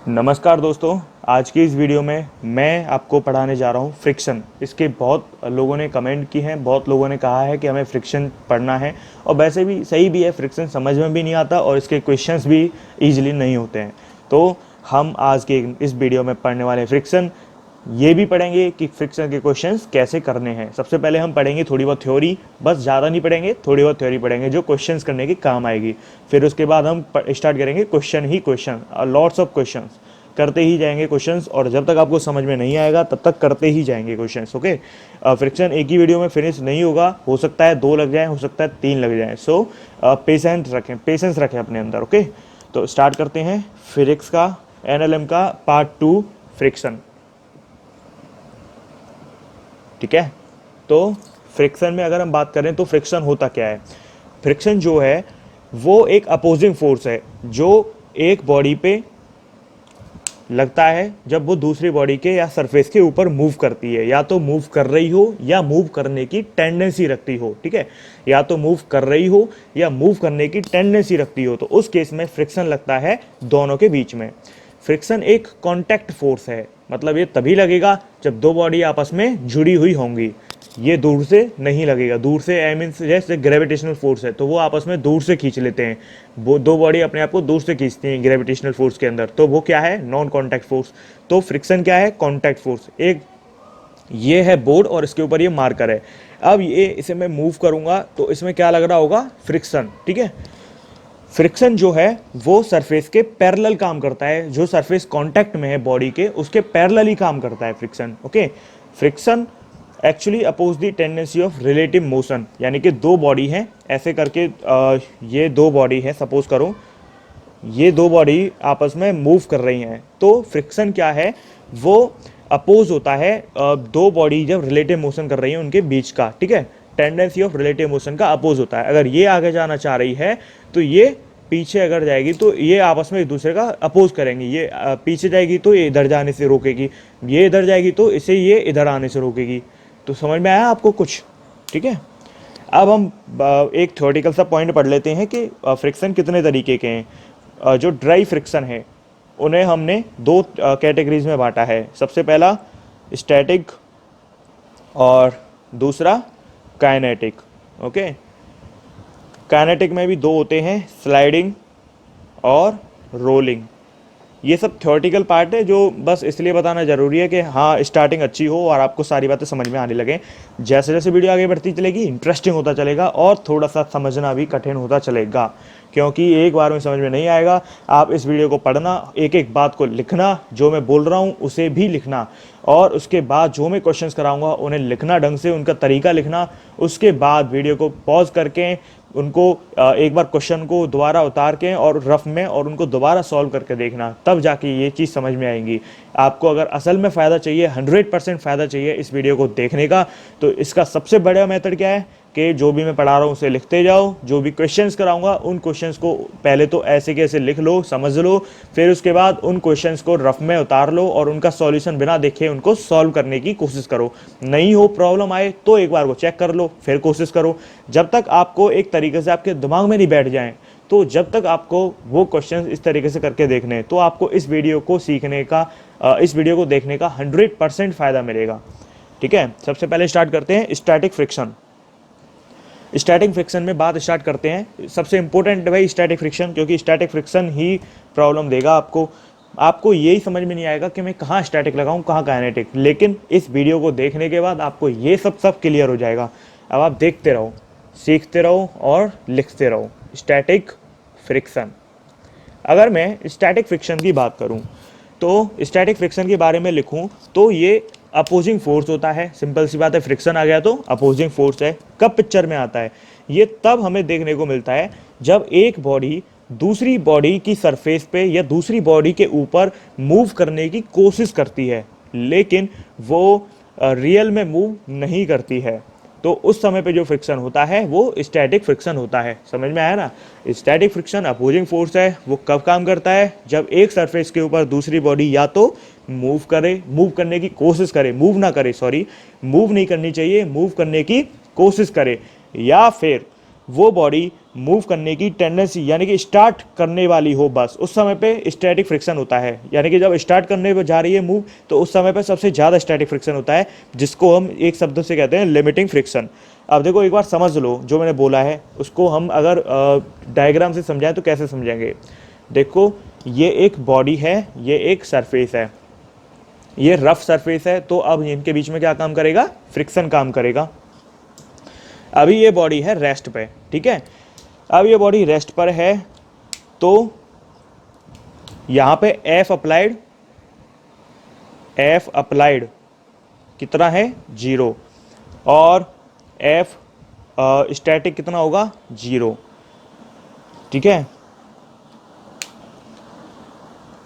नमस्कार दोस्तों, आज की इस वीडियो में मैं आपको पढ़ाने जा रहा हूँ फ्रिक्शन। इसके बहुत लोगों ने कमेंट की हैं, बहुत लोगों ने कहा है कि हमें फ्रिक्शन पढ़ना है और वैसे भी सही भी है। फ्रिक्शन समझ में भी नहीं आता और इसके क्वेश्चंस भी इजीली नहीं होते हैं। तो हम आज के इस वीडियो में पढ़ने वाले फ्रिक्शन ये भी पढ़ेंगे कि फ्रिक्शन के क्वेश्चंस कैसे करने हैं। सबसे पहले हम पढ़ेंगे थोड़ी बहुत थ्योरी, बस ज़्यादा नहीं पढ़ेंगे, थोड़ी बहुत थ्योरी पढ़ेंगे जो क्वेश्चंस करने के काम आएगी। फिर उसके बाद हम स्टार्ट करेंगे question he question, lots of questions करते ही जाएंगे क्वेश्चंस, और जब तक आपको समझ में नहीं आएगा तब तक करते ही जाएंगे क्वेश्चंस। ओके, फ्रिक्शन एक ही वीडियो में फिनिश नहीं होगा, हो सकता है 2 लग जाए, हो सकता है 3 लग जाए। सो पेशेंस रखें अपने अंदर। ओके, तो स्टार्ट करते हैं फिजिक्स का एनएलएम का पार्ट 2 फ्रिक्शन। ठीक है, तो फ्रिक्शन में अगर हम बात करें तो फ्रिक्शन होता क्या है। फ्रिक्शन जो है वो एक अपोजिंग फोर्स है जो एक बॉडी पे लगता है जब वो दूसरी बॉडी के या सरफेस के ऊपर मूव करती है, या तो मूव कर रही हो या मूव करने की टेंडेंसी रखती हो। ठीक है, या तो मूव कर रही हो या मूव करने की टेंडेंसी रखती हो, तो उस केस में फ्रिक्शन लगता है दोनों के बीच में। फ्रिक्शन एक कांटेक्ट फोर्स है, मतलब ये तभी लगेगा जब दो बॉडी आपस में जुड़ी हुई होंगी। ये दूर से नहीं लगेगा, दूर से आई मीन जैसे ग्रेविटेशनल फोर्स है तो वो आपस में दूर से खींच लेते हैं, वो दो बॉडी अपने आप को दूर से खींचती हैं ग्रेविटेशनल फोर्स के अंदर, तो वो क्या है, नॉन कॉन्टैक्ट फोर्स। तो फ्रिक्शन क्या है, कॉन्टैक्ट फोर्स। एक ये है बोर्ड और इसके ऊपर ये मार्कर है। अब ये इसे मैं मूव करूंगा तो इसमें क्या लग रहा होगा, फ्रिक्शन। ठीक है, फ्रिक्शन जो है वो सरफेस के पैरेलल काम करता है, जो सरफेस कांटेक्ट में है बॉडी के उसके पैरेलल ही काम करता है friction. Okay, friction actually oppose the tendency of relative motion, यानी कि दो बॉडी हैं ऐसे करके, ये दो बॉडी है, सपोज करो ये दो बॉडी आपस में मूव कर रही हैं, तो फ्रिक्शन क्या है, वो अपोज होता है दो बॉडी जब रिलेटिव मोशन कर रही हैं उनके बीच का। ठीक है, टेंडेंसी ऑफ रिलेटिव मोशन का अपोज होता है। अगर ये आगे जाना चाह रही है तो ये पीछे अगर जाएगी तो ये आपस में एक दूसरे का अपोज करेंगी। ये पीछे जाएगी तो ये इधर जाने से रोकेगी, ये इधर जाएगी तो इसे ये इधर आने से रोकेगी। तो समझ में आया आपको कुछ? ठीक है, अब हम एक थ्योरेटिकल सा पॉइंट पढ़ लेते हैं कि फ्रिक्शन कितने तरीके के हैं। जो ड्राई फ्रिक्शन है उन्हें हमने दो कैटेगरीज में बांटा है। सबसे पहला स्टैटिक और दूसरा काइनेटिक। ओके, काइनेटिक में भी दो होते हैं, स्लाइडिंग और रोलिंग। ये सब थ्योरेटिकल पार्ट है जो बस इसलिए बताना ज़रूरी है कि हाँ स्टार्टिंग अच्छी हो और आपको सारी बातें समझ में आने लगे। जैसे जैसे वीडियो आगे बढ़ती चलेगी इंटरेस्टिंग होता चलेगा और थोड़ा सा समझना भी कठिन होता चलेगा, क्योंकि एक बार में समझ में नहीं आएगा। आप इस वीडियो को पढ़ना, एक एक बात को लिखना, जो मैं बोल रहा हूँ उसे भी लिखना, और उसके बाद जो मैं क्वेश्चंस कराऊंगा उन्हें लिखना ढंग से, उनका तरीका लिखना। उसके बाद वीडियो को पॉज करके उनको एक बार क्वेश्चन को दोबारा उतार के और रफ में और उनको दोबारा सॉल्व करके देखना, तब जाके ये चीज़ समझ में आएंगी। आपको अगर असल में फ़ायदा चाहिए, 100% फ़ायदा चाहिए इस वीडियो को देखने का, तो इसका सबसे बड़ा मेथड क्या है कि जो भी मैं पढ़ा रहा हूँ उसे लिखते जाओ। जो भी क्वेश्चंस कराऊंगा उन क्वेश्चंस को पहले तो ऐसे कैसे लिख लो, समझ लो, फिर उसके बाद उन क्वेश्चंस को रफ में उतार लो और उनका सॉल्यूशन बिना देखे उनको सॉल्व करने की कोशिश करो। नहीं हो, प्रॉब्लम आए तो एक बार को चेक कर लो, फिर कोशिश करो। जब तक आपको एक तरीके से आपके दिमाग में नहीं बैठ जाएं, तो जब तक आपको वो क्वेश्चंस इस तरीके से करके देखने हैं, तो आपको इस वीडियो को सीखने का, इस वीडियो को देखने का 100% फ़ायदा मिलेगा। ठीक है, सबसे पहले स्टार्ट करते हैं स्टैटिक फ्रिक्शन। स्टैटिक फ्रिक्शन में बात स्टार्ट करते हैं। सबसे इंपॉर्टेंट है भाई स्टैटिक फ्रिक्शन, क्योंकि स्टैटिक फ्रिक्शन ही प्रॉब्लम देगा आपको। आपको यही समझ में नहीं आएगा कि मैं कहाँ स्टैटिक लगाऊं, कहाँ काइनेटिक, लेकिन इस वीडियो को देखने के बाद आपको ये सब क्लियर हो जाएगा। अब आप देखते रहो, सीखते रहो और लिखते रहो। स्टैटिक फ्रिक्शन, अगर मैं स्टैटिक फ्रिक्शन की बात करूँ तो स्टैटिक फ्रिक्शन के बारे में लिखूँ तो ये अपोजिंग फोर्स होता है। सिंपल सी बात है, फ्रिक्शन आ गया तो अपोजिंग फोर्स है। कब पिक्चर में आता है, ये तब हमें देखने को मिलता है जब एक बॉडी दूसरी बॉडी की सरफेस पे या दूसरी बॉडी के ऊपर मूव करने की कोशिश करती है, लेकिन वो रियल में मूव नहीं करती है, तो उस समय पे जो फ्रिक्शन होता है वो स्टैटिक फ्रिक्शन होता है। समझ में आया ना? स्टैटिक फ्रिक्शन अपोजिंग फोर्स है। वो कब काम करता है, जब एक सरफेस के ऊपर दूसरी बॉडी या तो मूव करे, मूव करने की कोशिश करे, मूव ना करे, सॉरी मूव नहीं करनी चाहिए, मूव करने की कोशिश करे, या फिर वो बॉडी मूव करने की टेंडेंसी यानी कि स्टार्ट करने वाली हो, बस उस समय पे स्टैटिक फ्रिक्शन होता है। यानी कि जब स्टार्ट करने पे जा रही है मूव, तो उस समय पे सबसे ज़्यादा स्टैटिक फ्रिक्शन होता है, जिसको हम एक शब्द से कहते हैं लिमिटिंग फ्रिक्शन। अब देखो एक बार समझ लो जो मैंने बोला है, उसको हम अगर डायग्राम से समझाएं तो कैसे समझेंगे। देखो ये एक बॉडी है, ये एक सरफेस है, ये रफ सरफेस है, तो अब इनके बीच में क्या काम करेगा, फ्रिक्शन काम करेगा। अभी ये बॉडी है रेस्ट पे, ठीक है, अब ये बॉडी रेस्ट पर है, तो यहाँ पे एफ अप्लाइड कितना है, 0, और एफ स्टैटिक कितना होगा, 0, ठीक है।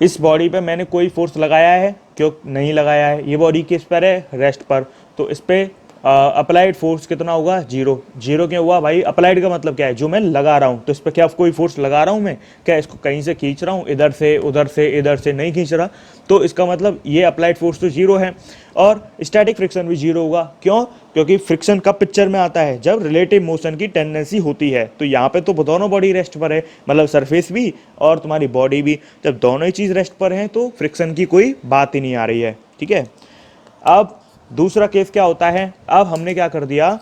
इस बॉडी पे मैंने कोई फोर्स लगाया है, क्यों नहीं लगाया है, ये बॉडी किस पर है, रेस्ट पर, तो इस पे अप्लाइड फोर्स कितना होगा, 0। 0 क्यों हुआ भाई, अप्लाइड का मतलब क्या है, जो मैं लगा रहा हूँ, तो इस पर क्या कोई फोर्स लगा रहा हूँ मैं, क्या इसको कहीं से खींच रहा हूँ, इधर से उधर से इधर से नहीं खींच रहा, तो इसका मतलब ये अप्लाइड फोर्स तो 0 है। और स्टैटिक फ्रिक्शन भी 0 होगा, क्यों, क्योंकि फ्रिक्शन कब पिक्चर में आता है, जब रिलेटिव मोशन की टेंडेंसी होती है। तो यहाँ पे तो दोनों बॉडी रेस्ट पर है, मतलब सरफेस भी और तुम्हारी बॉडी भी, जब दोनों ही चीज़ रेस्ट पर हैं तो फ्रिक्शन की कोई बात ही नहीं आ रही है, ठीक है। अब दूसरा केस क्या होता है, अब हमने क्या कर दिया,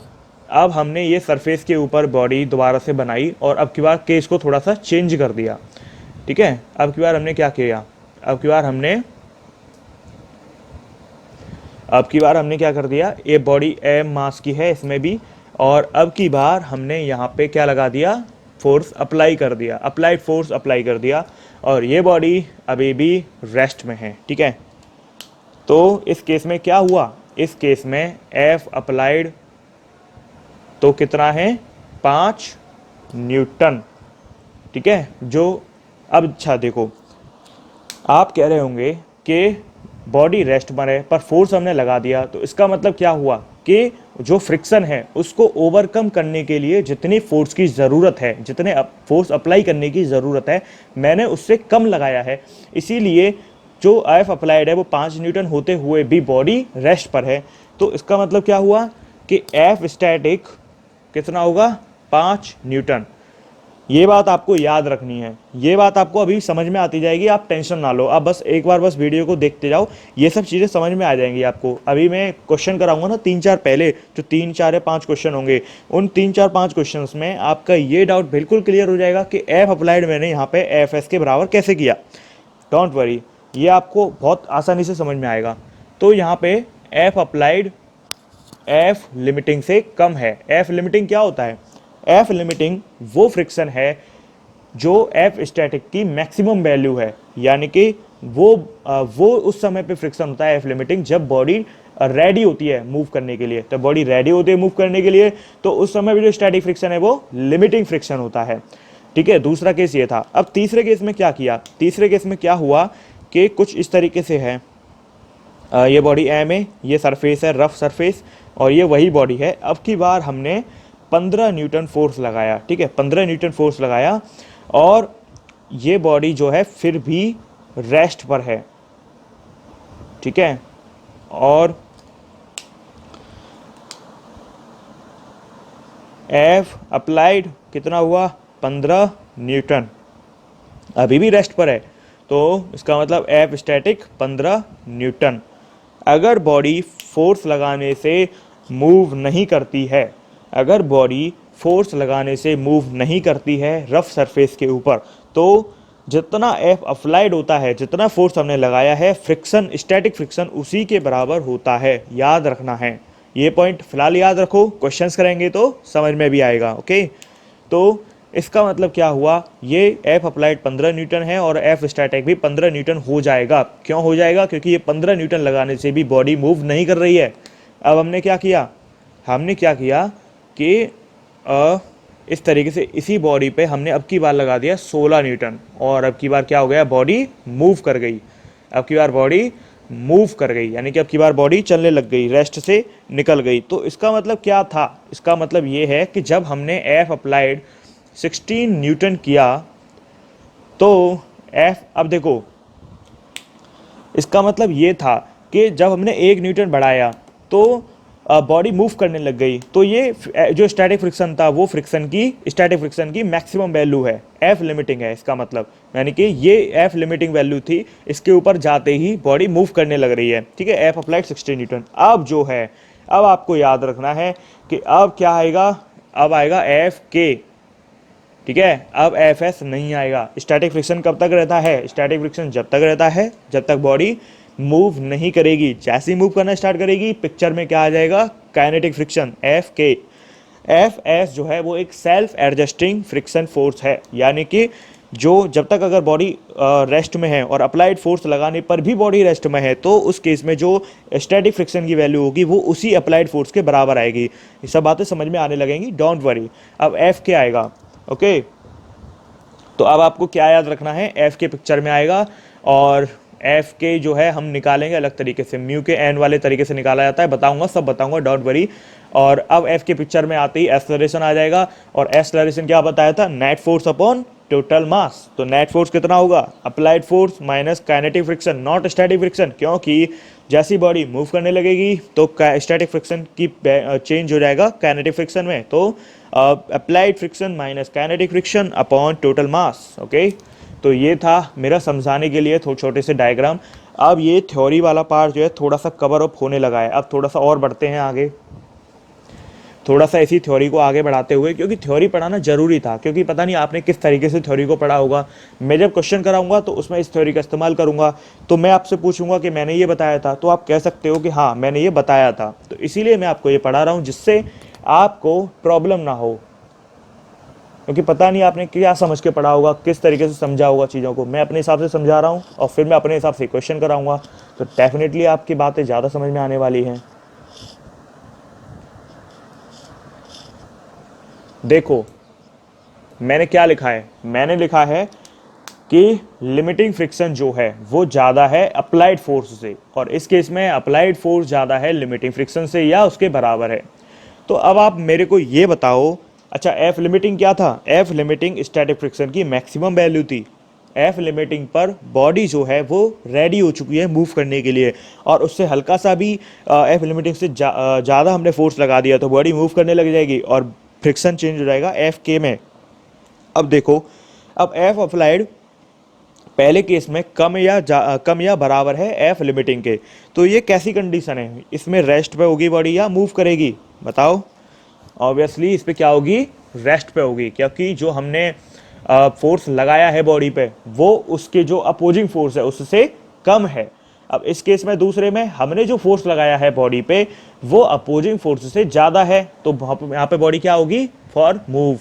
अब हमने ये सरफेस के ऊपर बॉडी दोबारा से बनाई और अब की बार केस को थोड़ा सा चेंज कर दिया, ठीक है। अब की बार हमने क्या किया, अब की बार हमने क्या कर दिया, ये बॉडी एम मास की है इसमें भी, और अब की बार हमने यहाँ पे क्या लगा दिया, फोर्स अप्लाई कर दिया, अप्लाइड फोर्स अप्लाई कर दिया, और ये बॉडी अभी भी रेस्ट में है, ठीक है। तो इस केस में क्या हुआ, इस केस में एफ अप्लाइड तो कितना है, 5 न्यूटन, ठीक है। जो अब अच्छा देखो, आप कह रहे होंगे कि बॉडी रेस्ट पर है पर फोर्स हमने लगा दिया, तो इसका मतलब क्या हुआ कि जो फ्रिक्शन है उसको ओवरकम करने के लिए जितनी फोर्स की ज़रूरत है, जितने फोर्स अप्लाई करने की ज़रूरत है, मैंने उससे कम लगाया है, इसीलिए जो एफ अप्लाइड है वो 5 न्यूटन होते हुए भी बॉडी रेस्ट पर है। तो इसका मतलब क्या हुआ कि एफ स्टैटिक कितना होगा, 5 न्यूटन। ये बात आपको याद रखनी है, ये बात आपको अभी समझ में आती जाएगी, आप टेंशन ना लो, आप बस एक बार बस वीडियो को देखते जाओ, ये सब चीज़ें समझ में आ जाएंगी आपको। अभी मैं क्वेश्चन कराऊंगा ना 3-4 पहले, जो 3-4 या 5 क्वेश्चन होंगे, उन 3-4-5 क्वेश्चन में आपका ये डाउट बिल्कुल क्लियर हो जाएगा कि एफ अप्लाइड मैंने यहाँ पे एफ एस के बराबर कैसे किया। डोंट वरी, ये आपको बहुत आसानी से समझ में आएगा। तो यहाँ पे एफ अप्लाइड एफ लिमिटिंग से कम है। एफ लिमिटिंग क्या होता है, एफ लिमिटिंग वो फ्रिक्शन है जो एफ स्टैटिक की मैक्सिमम वैल्यू है, यानी कि वो उस समय पे फ्रिक्शन होता है एफ लिमिटिंग जब बॉडी रेडी होती है मूव करने के लिए। तो बॉडी रेडी होती है मूव करने के लिए, तो उस समय भी जो स्टैटिक फ्रिक्शन है वो लिमिटिंग फ्रिक्शन होता है, ठीक है। दूसरा केस ये था। अब तीसरे केस में क्या किया, तीसरे केस में क्या हुआ कि कुछ इस तरीके से है, ये बॉडी एम है, ये सरफेस है रफ सरफेस, और ये वही बॉडी है। अब की बार हमने 15 न्यूटन फोर्स लगाया, ठीक है, 15 न्यूटन फोर्स लगाया, और ये बॉडी जो है फिर भी रेस्ट पर है, ठीक है। और एफ अप्लाइड कितना हुआ, 15 न्यूटन, अभी भी रेस्ट पर है, तो इसका मतलब एफ स्टैटिक 15 न्यूटन। अगर बॉडी फोर्स लगाने से मूव नहीं करती है, अगर बॉडी फोर्स लगाने से मूव नहीं करती है रफ सरफेस के ऊपर, तो जितना एफ अप्लाइड होता है, जितना फोर्स हमने लगाया है, फ्रिक्शन स्टैटिक फ्रिक्शन उसी के बराबर होता है। याद रखना है ये पॉइंट, फिलहाल याद रखो, क्वेश्चंस करेंगे तो समझ में भी आएगा, ओके। तो इसका मतलब क्या हुआ, ये एफ अप्लाइड 15 न्यूटन है और एफ स्टैटिक भी 15 न्यूटन हो जाएगा। क्यों हो जाएगा, क्योंकि ये 15 न्यूटन लगाने से भी बॉडी मूव नहीं कर रही है। अब हमने क्या किया, हमने क्या किया कि इस तरीके से इसी बॉडी पे हमने अब की बार लगा दिया 16 न्यूटन, और अब की बार क्या हो गया, बॉडी मूव कर गई, अब की बार बॉडी मूव कर गई, यानी कि अब की बार बॉडी चलने लग गई, रेस्ट से निकल गई। तो इसका मतलब क्या था, इसका मतलब ये है कि जब हमने एफ अप्लाइड 16 न्यूटन किया, तो एफ, अब देखो इसका मतलब ये था कि जब हमने 1 न्यूटन बढ़ाया, तो बॉडी मूव करने लग गई तो ये जो स्टैटिक फ्रिक्शन था वो स्टैटिक फ्रिक्शन की मैक्सिमम वैल्यू है, एफ लिमिटिंग है इसका मतलब, यानी कि ये एफ लिमिटिंग वैल्यू थी, इसके ऊपर जाते ही बॉडी मूव करने लग रही है, ठीक है। F applied 16 Newton. अब जो है, अब आपको याद रखना है कि अब क्या आएगा, अब आएगा एफ के, ठीक है। अब एफ एस नहीं आएगा। स्टैटिक फ्रिक्शन कब तक रहता है, स्टैटिक फ्रिक्शन जब तक रहता है जब तक बॉडी मूव नहीं करेगी। जैसे ही मूव करना स्टार्ट करेगी पिक्चर में क्या आ जाएगा, काइनेटिक फ्रिक्शन, एफ के। एफ एस जो है वो एक सेल्फ एडजस्टिंग फ्रिक्शन फोर्स है, यानी कि जो जब तक अगर बॉडी रेस्ट में है और अप्लाइड फोर्स लगाने पर भी बॉडी रेस्ट में है तो उस केस में जो स्टैटिक फ्रिक्शन की वैल्यू होगी वो उसी अप्लाइड फोर्स के बराबर आएगी। ये सब बातें समझ में आने लगेंगी, डोंट वरी। अब एफ के आएगा, ओके। तो अब आपको क्या याद रखना है, एफ के पिक्चर में आएगा और एफ के जो है हम निकालेंगे अलग तरीके से, म्यू के एन वाले तरीके से निकाला जाता है, बताऊंगा, सब बताऊंगा, डोंट वरी। और अब एफ के पिक्चर में आते ही एक्सेलरेशन आ जाएगा, और एक्सेलरेशन क्या बताया था, net force upon total mass. तो नेट फोर्स कितना होगा, applied force minus kinetic friction, not static friction, क्योंकि जैसी बॉडी मूव करने लगेगी तो स्टैटिक फ्रिक्शन की चेंज हो जाएगा काइनेटिक फ्रिक्शन में। तो applied friction minus kinetic friction upon total mass, okay. तो ये था मेरा समझाने के लिए छोटे से डायग्राम। अब ये थ्योरी वाला पार्ट जो है थोड़ा सा कवर अप होने लगा है, अब थोड़ा सा और बढ़ते हैं आगे, थोड़ा सा इसी थ्योरी को आगे बढ़ाते हुए, क्योंकि थ्योरी पढ़ाना जरूरी था, क्योंकि पता नहीं आपने किस तरीके से थ्योरी को पढ़ा होगा। मैं जब क्वेश्चन कराऊंगा तो उसमें इस थ्योरी का इस्तेमाल करूंगा, तो मैं आपसे पूछूंगा कि मैंने ये बताया था, तो आप कह सकते हो कि हाँ मैंने ये बताया था। तो इसीलिए मैं आपको ये पढ़ा रहा हूँ जिससे आपको प्रॉब्लम ना हो, क्योंकि पता नहीं आपने क्या समझ के पढ़ा होगा, किस तरीके से समझा होगा चीज़ों को। मैं अपने हिसाब से समझा रहा हूँ और फिर मैं अपने हिसाब से क्वेश्चन कराऊंगा, तो डेफिनेटली आपकी बातें ज़्यादा समझ में आने वाली हैं। देखो मैंने क्या लिखा है, मैंने लिखा है कि लिमिटिंग फ्रिक्शन जो है वो ज़्यादा है अप्लाइड फोर्स से, और इस केस में अप्लाइड फोर्स ज़्यादा है लिमिटिंग फ्रिक्शन से या उसके बराबर है। तो अब आप मेरे को ये बताओ, अच्छा एफ लिमिटिंग क्या था, एफ लिमिटिंग स्टैटिक फ्रिक्शन की मैक्सिमम वैल्यू थी। एफ लिमिटिंग पर बॉडी जो है वो रेडी हो चुकी है मूव करने के लिए, और उससे हल्का सा भी एफ लिमिटिंग से ज़्यादा हमने फोर्स लगा दिया तो बॉडी मूव करने लग जाएगी और फ्रिक्शन चेंज हो जाएगा एफ के में। अब देखो, अब एफ अप्लाइड पहले केस में कम या बराबर है एफ लिमिटिंग के, तो ये कैसी कंडीशन है, इसमें रेस्ट पे होगी बॉडी या मूव करेगी, बताओ। ऑब्वियसली इस पे क्या होगी, रेस्ट पे होगी, क्योंकि जो हमने फोर्स लगाया है बॉडी पे वो उसके जो अपोजिंग फोर्स है उससे कम है। अब इस केस में दूसरे में हमने जो फोर्स लगाया है बॉडी पे वो अपोजिंग फोर्स से ज़्यादा है, तो यहाँ पे बॉडी क्या होगी, फॉर मूव,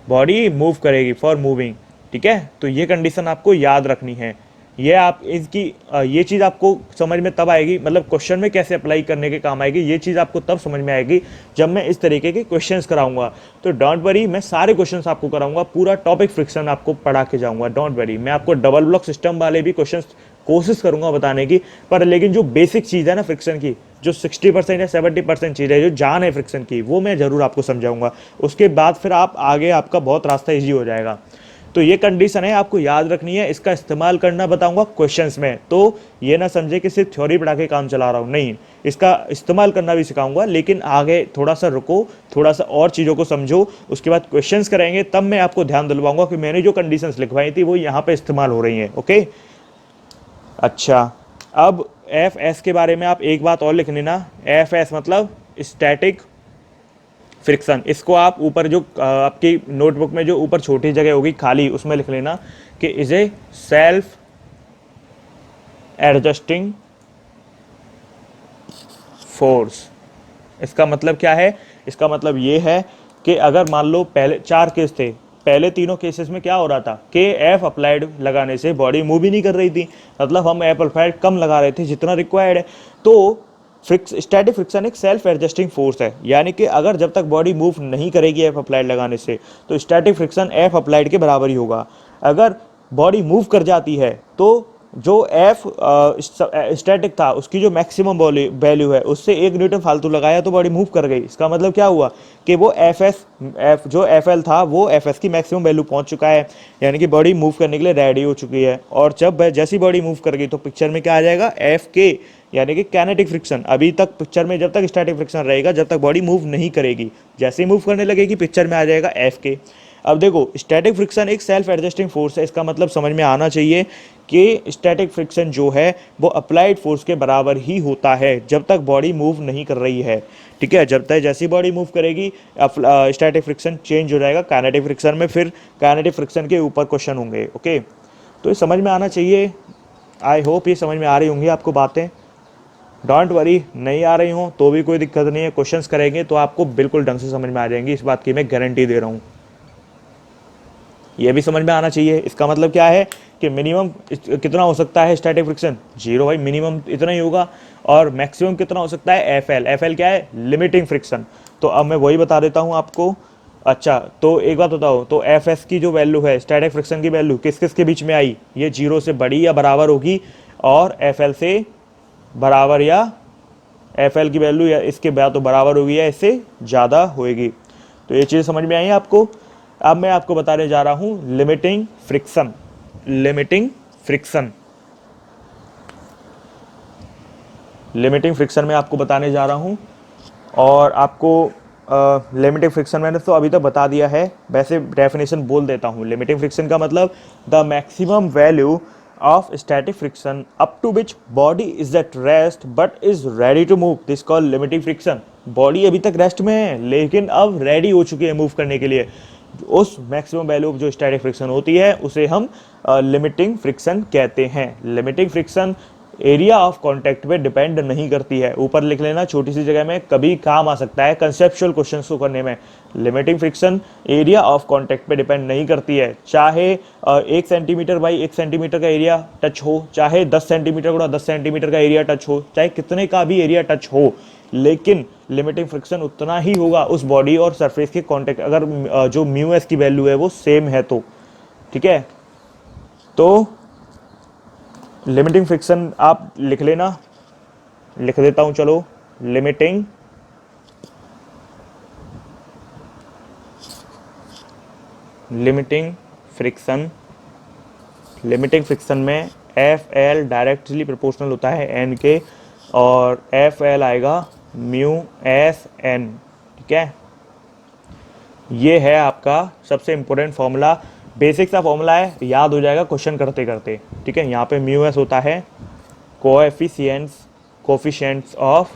बॉडी मूव करेगी फॉर मूविंग, ठीक है। तो ये कंडीशन आपको याद रखनी है, ये आप इसकी ये चीज़ आपको समझ में तब आएगी, मतलब क्वेश्चन में कैसे अप्लाई करने के काम आएगी, ये चीज़ आपको तब समझ में आएगी जब मैं इस तरीके के क्वेश्चंस कराऊंगा। तो डोंट वरी, मैं सारे क्वेश्चंस आपको कराऊंगा, पूरा टॉपिक फ्रिक्शन आपको पढ़ा के जाऊंगा, डोंट वरी। मैं आपको डबल ब्लॉक सिस्टम वाले भी क्वेश्चंस कोशिश करूंगा बताने की, पर लेकिन जो बेसिक चीज़ है ना फ्रिक्शन की, जो 60% या 70% चीज़ है, जो जान है फ्रिक्शन की, वो मैं ज़रूर आपको समझाऊंगा। उसके बाद फिर आप आगे आपका बहुत रास्ता ईजी हो जाएगा। तो ये कंडीशन है, आपको याद रखनी है, इसका इस्तेमाल करना बताऊंगा क्वेश्चंस में। तो ये ना समझे कि सिर्फ थ्योरी पढ़ा के काम चला रहा हूँ, नहीं, इसका इस्तेमाल करना भी सिखाऊंगा। लेकिन आगे थोड़ा सा रुको, थोड़ा सा और चीज़ों को समझो, उसके बाद क्वेश्चंस करेंगे, तब मैं आपको ध्यान दिलवाऊंगा कि मैंने जो कंडीशंस लिखवाई थी वो यहाँ पे इस्तेमाल हो रही हैं, ओके। अच्छा, अब एफ एस के बारे में आप एक बात और लिख लेना, एफ एस मतलब स्टैटिक फ्रिक्शन। इसको आप ऊपर जो आपकी नोटबुक में जो ऊपर छोटी जगह होगी खाली, उसमें लिख लेना कि is a self adjusting force. इसका मतलब क्या है, इसका मतलब ये है कि अगर मान लो पहले 4 केस थे, पहले तीनों केसेस में क्या हो रहा था कि एफ अप्लाइड लगाने से बॉडी मूव ही नहीं कर रही थी, मतलब हम एफ अप्लाइड कम लगा रहे थे जितना रिक्वायर्ड है। तो स्टैटिक फ्रिक्शन एक सेल्फ एडजस्टिंग फोर्स है, यानी कि अगर जब तक बॉडी मूव नहीं करेगी एफ अप्लाइड लगाने से तो स्टैटिक फ्रिक्शन एफ अप्लाइड के बराबर ही होगा। अगर बॉडी मूव कर जाती है तो जो एफ स्टैटिक था उसकी जो मैक्सिमम वैल्यू है उससे 1 न्यूटन फालतू लगाया तो बॉडी मूव कर गई। इसका मतलब क्या हुआ कि वो जो एफ एल था वो एफ एस की मैक्सिमम वैल्यू पहुंच चुका है, यानी कि बॉडी मूव करने के लिए रेडी हो चुकी है। और जब जैसी बॉडी मूव कर गई तो पिक्चर में क्या आ जाएगा, एफ के, यानी कि काइनेटिक फ्रिक्शन। अभी तक पिक्चर में जब तक स्टैटिक फ्रिक्शन रहेगा, जब तक बॉडी मूव नहीं करेगी, जैसे ही मूव करने लगेगी पिक्चर में आ जाएगा एफ के। अब देखो स्टैटिक फ्रिक्शन एक सेल्फ एडजस्टिंग फोर्स है, इसका मतलब समझ में आना चाहिए कि स्टैटिक फ्रिक्शन जो है वो अप्लाइड फोर्स के बराबर ही होता है जब तक बॉडी मूव नहीं कर रही है। ठीक है, जब तक जैसी बॉडी मूव करेगी स्टैटिक फ्रिक्शन चेंज हो जाएगा काइनेटिक फ्रिक्शन में, फिर काइनेटिक फ्रिक्शन के ऊपर क्वेश्चन होंगे। ओके, तो ये समझ में आना चाहिए। आई होप ये समझ में आ रही होंगी आपको बातें। डोंट वरी, नहीं आ रही हो तो भी कोई दिक्कत नहीं है, क्वेश्चंस करेंगे तो आपको बिल्कुल ढंग से समझ में आ जाएंगी, इस बात की मैं गारंटी दे रहा हूँ। ये भी समझ में आना चाहिए। इसका मतलब क्या है कि मिनिमम कितना हो सकता है स्टैटिक फ्रिक्शन, 0 भाई, मिनिमम इतना ही होगा। और मैक्सिमम कितना हो सकता है, एफ एल। एफ एल क्या है, लिमिटिंग फ्रिक्शन। तो अब मैं वही बता देता हूँ आपको। अच्छा, तो एक बात बताओ, तो एफ एस की जो वैल्यू है, स्टैटिक फ्रिक्शन की वैल्यू किस किस के बीच में आई, ये 0 से बड़ी या बराबर होगी, और एफ एल से बराबर, या एफ एल की वैल्यू या इसके या तो बराबर होगी या इससे ज़्यादा होगी। तो ये चीज़ समझ में आई आपको। अब मैं आपको बताने जा रहा हूं limiting friction. Limiting friction, limiting friction में आपको बताने जा रहा हूं। और आपको लिमिटिंग फ्रिक्शन मैंने तो अभी तक बता दिया है, वैसे डेफिनेशन बोल देता हूं। लिमिटिंग फ्रिक्शन का मतलब the maximum value of static friction up to which body is at rest but is ready to move, this called limiting friction. Body अभी तक रेस्ट में है लेकिन अब रेडी हो चुकी है मूव करने के लिए। उस मैक्सिमम वैल्यू जो स्टैटिक फ्रिक्शन होती है उसे हम लिमिटिंग फ्रिक्शन कहते हैं। Limiting friction area of contact पे डिपेंड नहीं करती है। ऊपर लिख लेना, छोटी सी जगह में कभी काम आ सकता है कंसेप्चुअल क्वेश्चन को करने में। Limiting friction area of contact पे डिपेंड नहीं करती है, चाहे 1 सेंटीमीटर बाई 1 सेंटीमीटर का एरिया टच हो, चाहे 10 सेंटीमीटर गुणा 10 सेंटीमीटर का एरिया टच हो, चाहे कितने का भी एरिया टच हो, लेकिन लिमिटिंग फ्रिक्शन उतना ही होगा उस बॉडी और सरफेस के कांटेक्ट, अगर जो म्यू एस की वैल्यू है वो सेम है तो। ठीक है, तो लिमिटिंग फ्रिक्शन आप लिख लेना, लिख देता हूं चलो। लिमिटिंग फ्रिक्शन, लिमिटिंग फ्रिक्शन में एफ एल डायरेक्टली प्रोपोर्शनल होता है एन के, और एफ एल आएगा म्यू एस एन। ठीक है, ये है आपका सबसे इंपॉर्टेंट फॉर्मूला, बेसिक सा फॉर्मूला है, याद हो जाएगा क्वेश्चन करते करते। ठीक है, यहाँ पे म्यू एस होता है coefficients of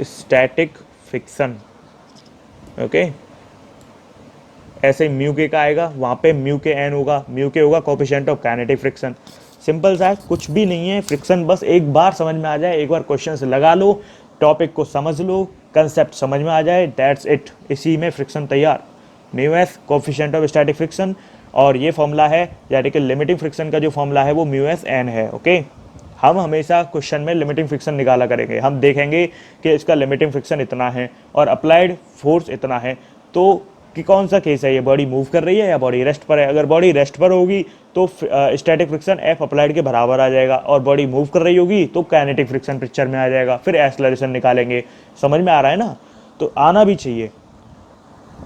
static friction. Okay, ऐसे म्यू के का आएगा, वहाँ पे म्यू के एन होगा, म्यू के होगा coefficient of kinetic friction. Simple सा है, कुछ भी नहीं है फ्रिक्शन, बस एक बार समझ में आ जाए, एक बार क्वेश्चन से लगा लो, टॉपिक को समझ लो, कंसेप्ट समझ में आ जाए, दैट्स इट, इसी में फ्रिक्शन तैयार। Mu S coefficient of static friction, और ये फॉर्मूला है, यानी कि लिमिटिंग फ्रिक्शन का जो फॉर्मूला है वो म्यू एस एन है। ओके, हम हमेशा क्वेश्चन में लिमिटिंग फ्रिक्शन निकाला करेंगे, हम देखेंगे कि इसका लिमिटिंग फ्रिक्शन इतना है और अप्लाइड फोर्स इतना है, तो कि कौन सा केस है, ये बॉडी मूव कर रही है या बॉडी रेस्ट पर है। अगर बॉडी रेस्ट पर होगी तो स्टैटिक फ्रिक्शन एफ अप्लाइड के बराबर आ जाएगा, और बॉडी मूव कर रही होगी तो काइनेटिक फ्रिक्शन पिक्चर में आ जाएगा, फिर एक्सेलरेशन निकालेंगे। समझ में आ रहा है ना, तो आना भी चाहिए।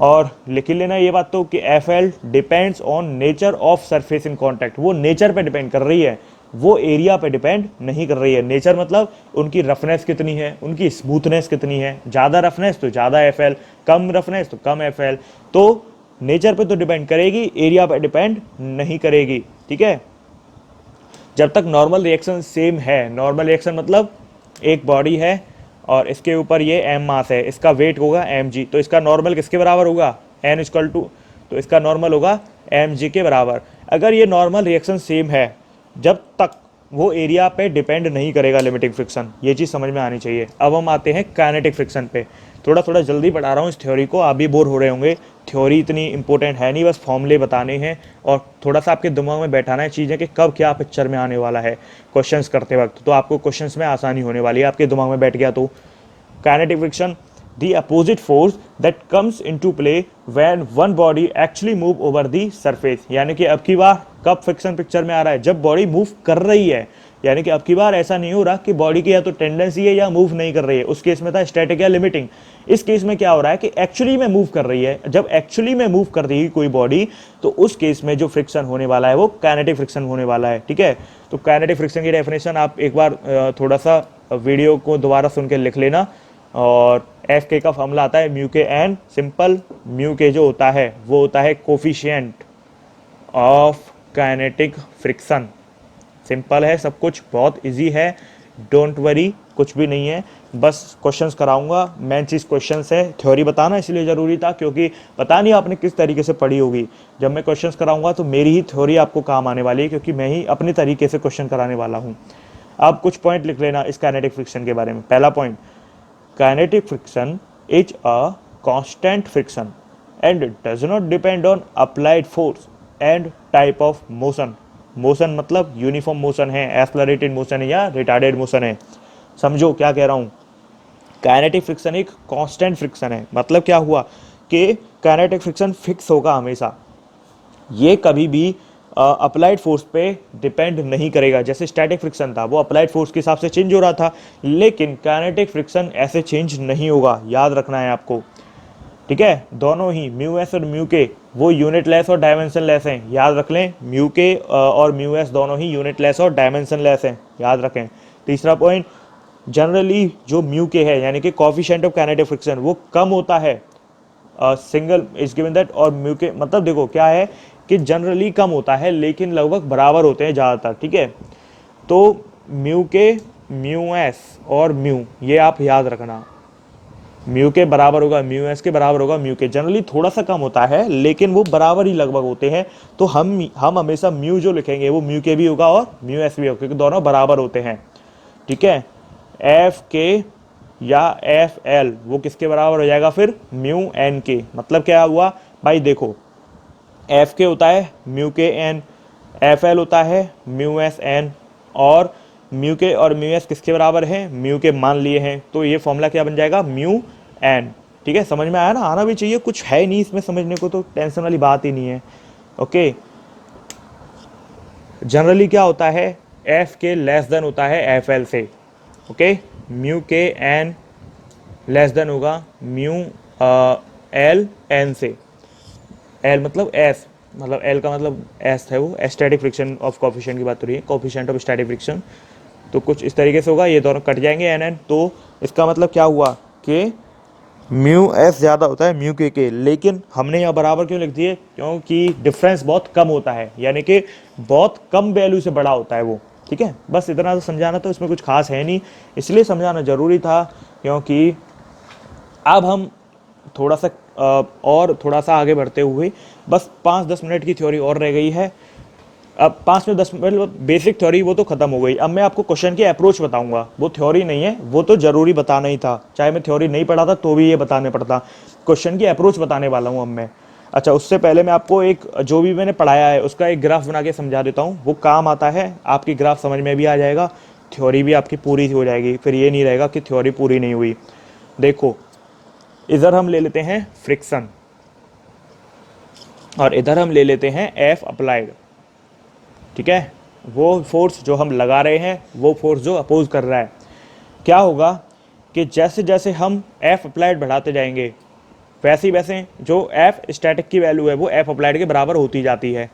और लिख लेना ये बात तो कि F L depends on nature of surface in contact, वो नेचर पे डिपेंड कर रही है, वो एरिया पे डिपेंड नहीं कर रही है। नेचर मतलब उनकी रफनेस कितनी है, उनकी स्मूथनेस कितनी है, ज़्यादा रफनेस तो ज़्यादा एफ एल, कम रफनेस तो कम एफ एल, तो नेचर पे तो डिपेंड करेगी, एरिया पे डिपेंड नहीं करेगी। ठीक है, जब तक नॉर्मल रिएक्शन सेम है, नॉर्मल रिएक्शन मतलब एक बॉडी है और इसके ऊपर ये एम मास है, इसका वेट होगा एम जी, तो इसका नॉर्मल किसके बराबर होगा, एन इक्वल टू, तो इसका नॉर्मल होगा एम जी के बराबर। अगर ये नॉर्मल रिएक्शन सेम है, जब तक वो एरिया पे डिपेंड नहीं करेगा लिमिटिंग फ्रिक्शन, ये चीज़ समझ में आनी चाहिए। अब हम आते हैं काइनेटिक फ्रिक्शन पे। थोड़ा थोड़ा जल्दी पढ़ा रहा हूँ इस थ्योरी को, आप भी बोर हो रहे होंगे, थ्योरी इतनी इंपॉर्टेंट है नहीं, बस फॉर्मूले बताने हैं और थोड़ा सा आपके दिमाग में बैठाना है चीज़ें कि कब क्या पिक्चर में आने वाला है क्वेश्चंस करते वक्त, तो आपको क्वेश्चंस में आसानी होने वाली है, आपके दिमाग में बैठ गया तो। Kinetic friction, the opposite force that comes into play when one body actually move over the surface, यानी कि अब की बार कब फ्रिक्शन पिक्चर में आ रहा है, जब बॉडी मूव कर रही है, यानी कि अब की बार ऐसा नहीं हो रहा कि बॉडी की या तो टेंडेंसी है या मूव नहीं कर रही है, उस केस में था स्टैटिक या लिमिटिंग। इस केस में क्या हो रहा है कि एक्चुअली में मूव कर रही है। जब एक्चुअली में मूव कर रही है कोई बॉडी, तो उस केस में जो फ्रिक्शन होने वाला है वो काइनेटिक फ्रिक्शन होने वाला है। ठीक है, तो काइनेटिक फ्रिक्शन की डेफिनेशन आप एक बार थोड़ा सा वीडियो को दोबारा सुन के लिख लेना। और एफ के का फॉर्मूला आता है म्यू के एन। सिंपल, म्यू के जो होता है वो होता है coefficient of kinetic friction. Simple है सब कुछ, बहुत इजी है, डोंट वरी, कुछ भी नहीं है। बस क्वेश्चंस कराऊंगा, मेन चीज़ क्वेश्चंस है। थ्योरी बताना इसलिए ज़रूरी था क्योंकि पता नहीं आपने किस तरीके से पढ़ी होगी। जब मैं क्वेश्चंस कराऊंगा तो मेरी ही थ्योरी आपको काम आने वाली है, क्योंकि मैं ही अपने तरीके से क्वेश्चन कराने वाला हूँ। आप कुछ पॉइंट लिख लेना इस काइनेटिक फ्रिक्शन के बारे में। पहला point, kinetic friction is a constant friction and does not depend on applied force and type of motion. Motion मतलब यूनिफॉर्म मोशन है, एक्सेलरेटेड मोशन है या रिटार्डेड मोशन है। समझो क्या कह रहा हूँ। काइनेटिक फ्रिक्शन एक कांस्टेंट फ्रिक्शन है, मतलब क्या हुआ कि काइनेटिक फ्रिक्शन फिक्स होगा हमेशा, ये कभी भी अप्लाइड फोर्स पे डिपेंड नहीं करेगा। जैसे स्टैटिक फ्रिक्शन था वो अप्लाइड फोर्स के हिसाब से चेंज हो रहा था, लेकिन काइनेटिक फ्रिक्शन ऐसे चेंज नहीं होगा, याद रखना है आपको। ठीक है, दोनों ही म्यू एस और म्यू के वो यूनिट लेस और डायमेंशन लेस हैं, याद रख लें। म्यू के और म्यू एस दोनों ही यूनिट लेस और डायमेंशन लेस हैं, याद रखें। तीसरा पॉइंट, जनरली जो म्यू के है यानी कि कोफिशिएंट ऑफ काइनेटिक फ्रिक्शन वो कम होता है, सिंगल इज गिवन दैट। और म्यू के मतलब देखो क्या है कि जनरली कम होता है लेकिन लगभग बराबर होते हैं ज़्यादातर। ठीक है, तो म्यू के, म्यू एस और म्यू ये आप याद रखना। म्यू के बराबर होगा म्यू एस के बराबर होगा म्यू के। जनरली थोड़ा सा कम होता है लेकिन वो बराबर ही लगभग होते हैं। तो हम हमेशा म्यू जो लिखेंगे वो म्यू के भी होगा और म्यू एस भी होगा, क्योंकि दोनों बराबर होते हैं। ठीक है, एफ के या एफ एल वो किसके बराबर हो जाएगा फिर, म्यू एन के। मतलब क्या हुआ भाई, देखो एफ के होता है म्यू के एन, एफ एल होता है म्यू एस एन, और म्यू के और म्यू एस किसके बराबर है, म्यू के मान लिए हैं। तो ये फॉर्मूला क्या बन जाएगा, म्यू एन। ठीक है, समझ में आया ना, आना भी चाहिए, कुछ है नहीं इसमें समझने को, तो टेंशन वाली बात ही नहीं है। ओके, जनरली क्या होता है, एफ के लेस देन होता है एफ एल से। ओके, म्यू के एन लेस देन होगा म्यू एल एन से। एल मतलब एस, मतलब एल का मतलब एस है, वो स्टैटिक फ्रिक्शन ऑफ कोफिशिएंट की बात हो रही है, कोफिशिएंट ऑफ स्टैटिक फ्रिक्शन। तो कुछ इस तरीके से होगा, ये दोनों कट जाएंगे एन एन। तो इसका मतलब क्या हुआ कि म्यू एस ज़्यादा होता है म्यू के, लेकिन हमने यहाँ बराबर क्यों लिख दिए, क्योंकि डिफरेंस बहुत कम होता है, यानी कि बहुत कम वैल्यू से बड़ा होता है वो। ठीक है, बस इतना तो समझाना, तो इसमें कुछ खास है नहीं, इसलिए समझाना ज़रूरी था। क्योंकि अब हम थोड़ा सा और थोड़ा सा आगे बढ़ते हुए, बस 5-10 मिनट की थ्योरी और रह गई है। अब 5 में 10 मिनट बेसिक थ्योरी वो तो ख़त्म हो गई। अब मैं आपको क्वेश्चन की अप्रोच बताऊंगा, वो थ्योरी नहीं है, वो तो ज़रूरी बताना ही था, चाहे मैं थ्योरी नहीं पढ़ा था तो भी ये बताने पड़ता। क्वेश्चन की अप्रोच बताने वाला हूँ अब मैं। अच्छा, उससे पहले मैं आपको एक जो भी मैंने पढ़ाया है उसका एक ग्राफ बना के समझा देता हूँ, वो काम आता है, आपकी ग्राफ समझ में भी आ जाएगा, थ्योरी भी आपकी पूरी हो जाएगी, फिर ये नहीं रहेगा कि थ्योरी पूरी नहीं हुई। देखो, इधर हम ले लेते हैं फ्रिक्शन और इधर हम ले लेते हैं एफ अप्लाइड। ठीक है, वो फोर्स जो हम लगा रहे हैं, वो फोर्स जो अपोज कर रहा है। क्या होगा कि जैसे जैसे हम एफ अप्लाइड बढ़ाते जाएंगे, वैसे वैसे जो एफ स्टैटिक की वैल्यू है वो एफ अप्लाइड के बराबर होती जाती है।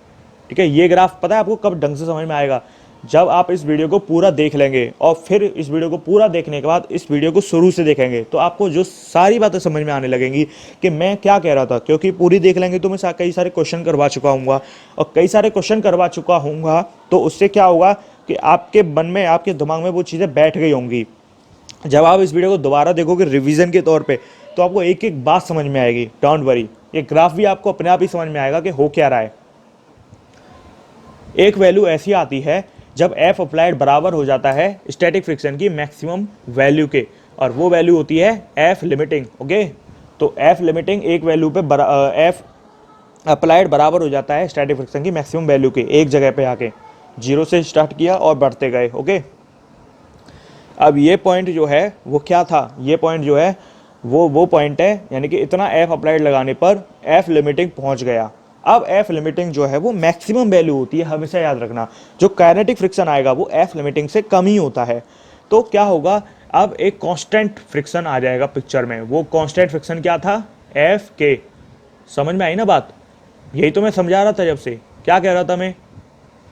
ठीक है, ये ग्राफ पता है आपको कब ढंग से समझ में आएगा, जब आप इस वीडियो को पूरा देख लेंगे और फिर इस वीडियो को पूरा देखने के बाद इस वीडियो को शुरू से देखेंगे, तो आपको जो सारी बातें समझ में आने लगेंगी कि मैं क्या कह रहा था। क्योंकि पूरी देख लेंगे तो मैं कई सारे क्वेश्चन करवा चुका हूँगा, और कई सारे क्वेश्चन करवा चुका हूँगा तो उससे क्या होगा कि आपके मन में, आपके दिमाग में वो चीज़ें बैठ गई होंगी। जब आप इस वीडियो को दोबारा देखोगे रिवीजन के तौर पे, तो आपको एक एक बात समझ में आएगी। डोंट वरी, ये ग्राफ भी आपको अपने आप ही समझ में आएगा कि हो क्या रहा है। एक वैल्यू ऐसी आती है जब एफ अप्लाइड बराबर हो जाता है स्टैटिक फ्रिक्शन की मैक्सिमम वैल्यू के, और वो वैल्यू होती है एफ लिमिटिंग। ओके, तो एफ लिमिटिंग एक वैल्यू पे एफ अप्लाइड बराबर हो जाता है स्टैटिक फ्रिक्शन की मैक्सिमम वैल्यू के, एक जगह पे आके 0 से स्टार्ट किया और बढ़ते गए। ओके, अब ये पॉइंट जो है वो क्या था, ये पॉइंट जो है वो पॉइंट है, यानी कि इतना एफ अप्लाइड लगाने पर एफ लिमिटिंग पहुंच गया। अब एफ लिमिटिंग जो है वो मैक्सिमम वैल्यू होती है, हमेशा याद रखना। जो काइनेटिक फ्रिक्शन आएगा वो एफ लिमिटिंग से कम ही होता है। तो क्या होगा, अब एक कांस्टेंट फ्रिक्शन आ जाएगा पिक्चर में। वो कांस्टेंट फ्रिक्शन क्या था, एफ के। समझ में आई ना बात? यही तो मैं समझा रहा था जब से। क्या कह रहा था मैं,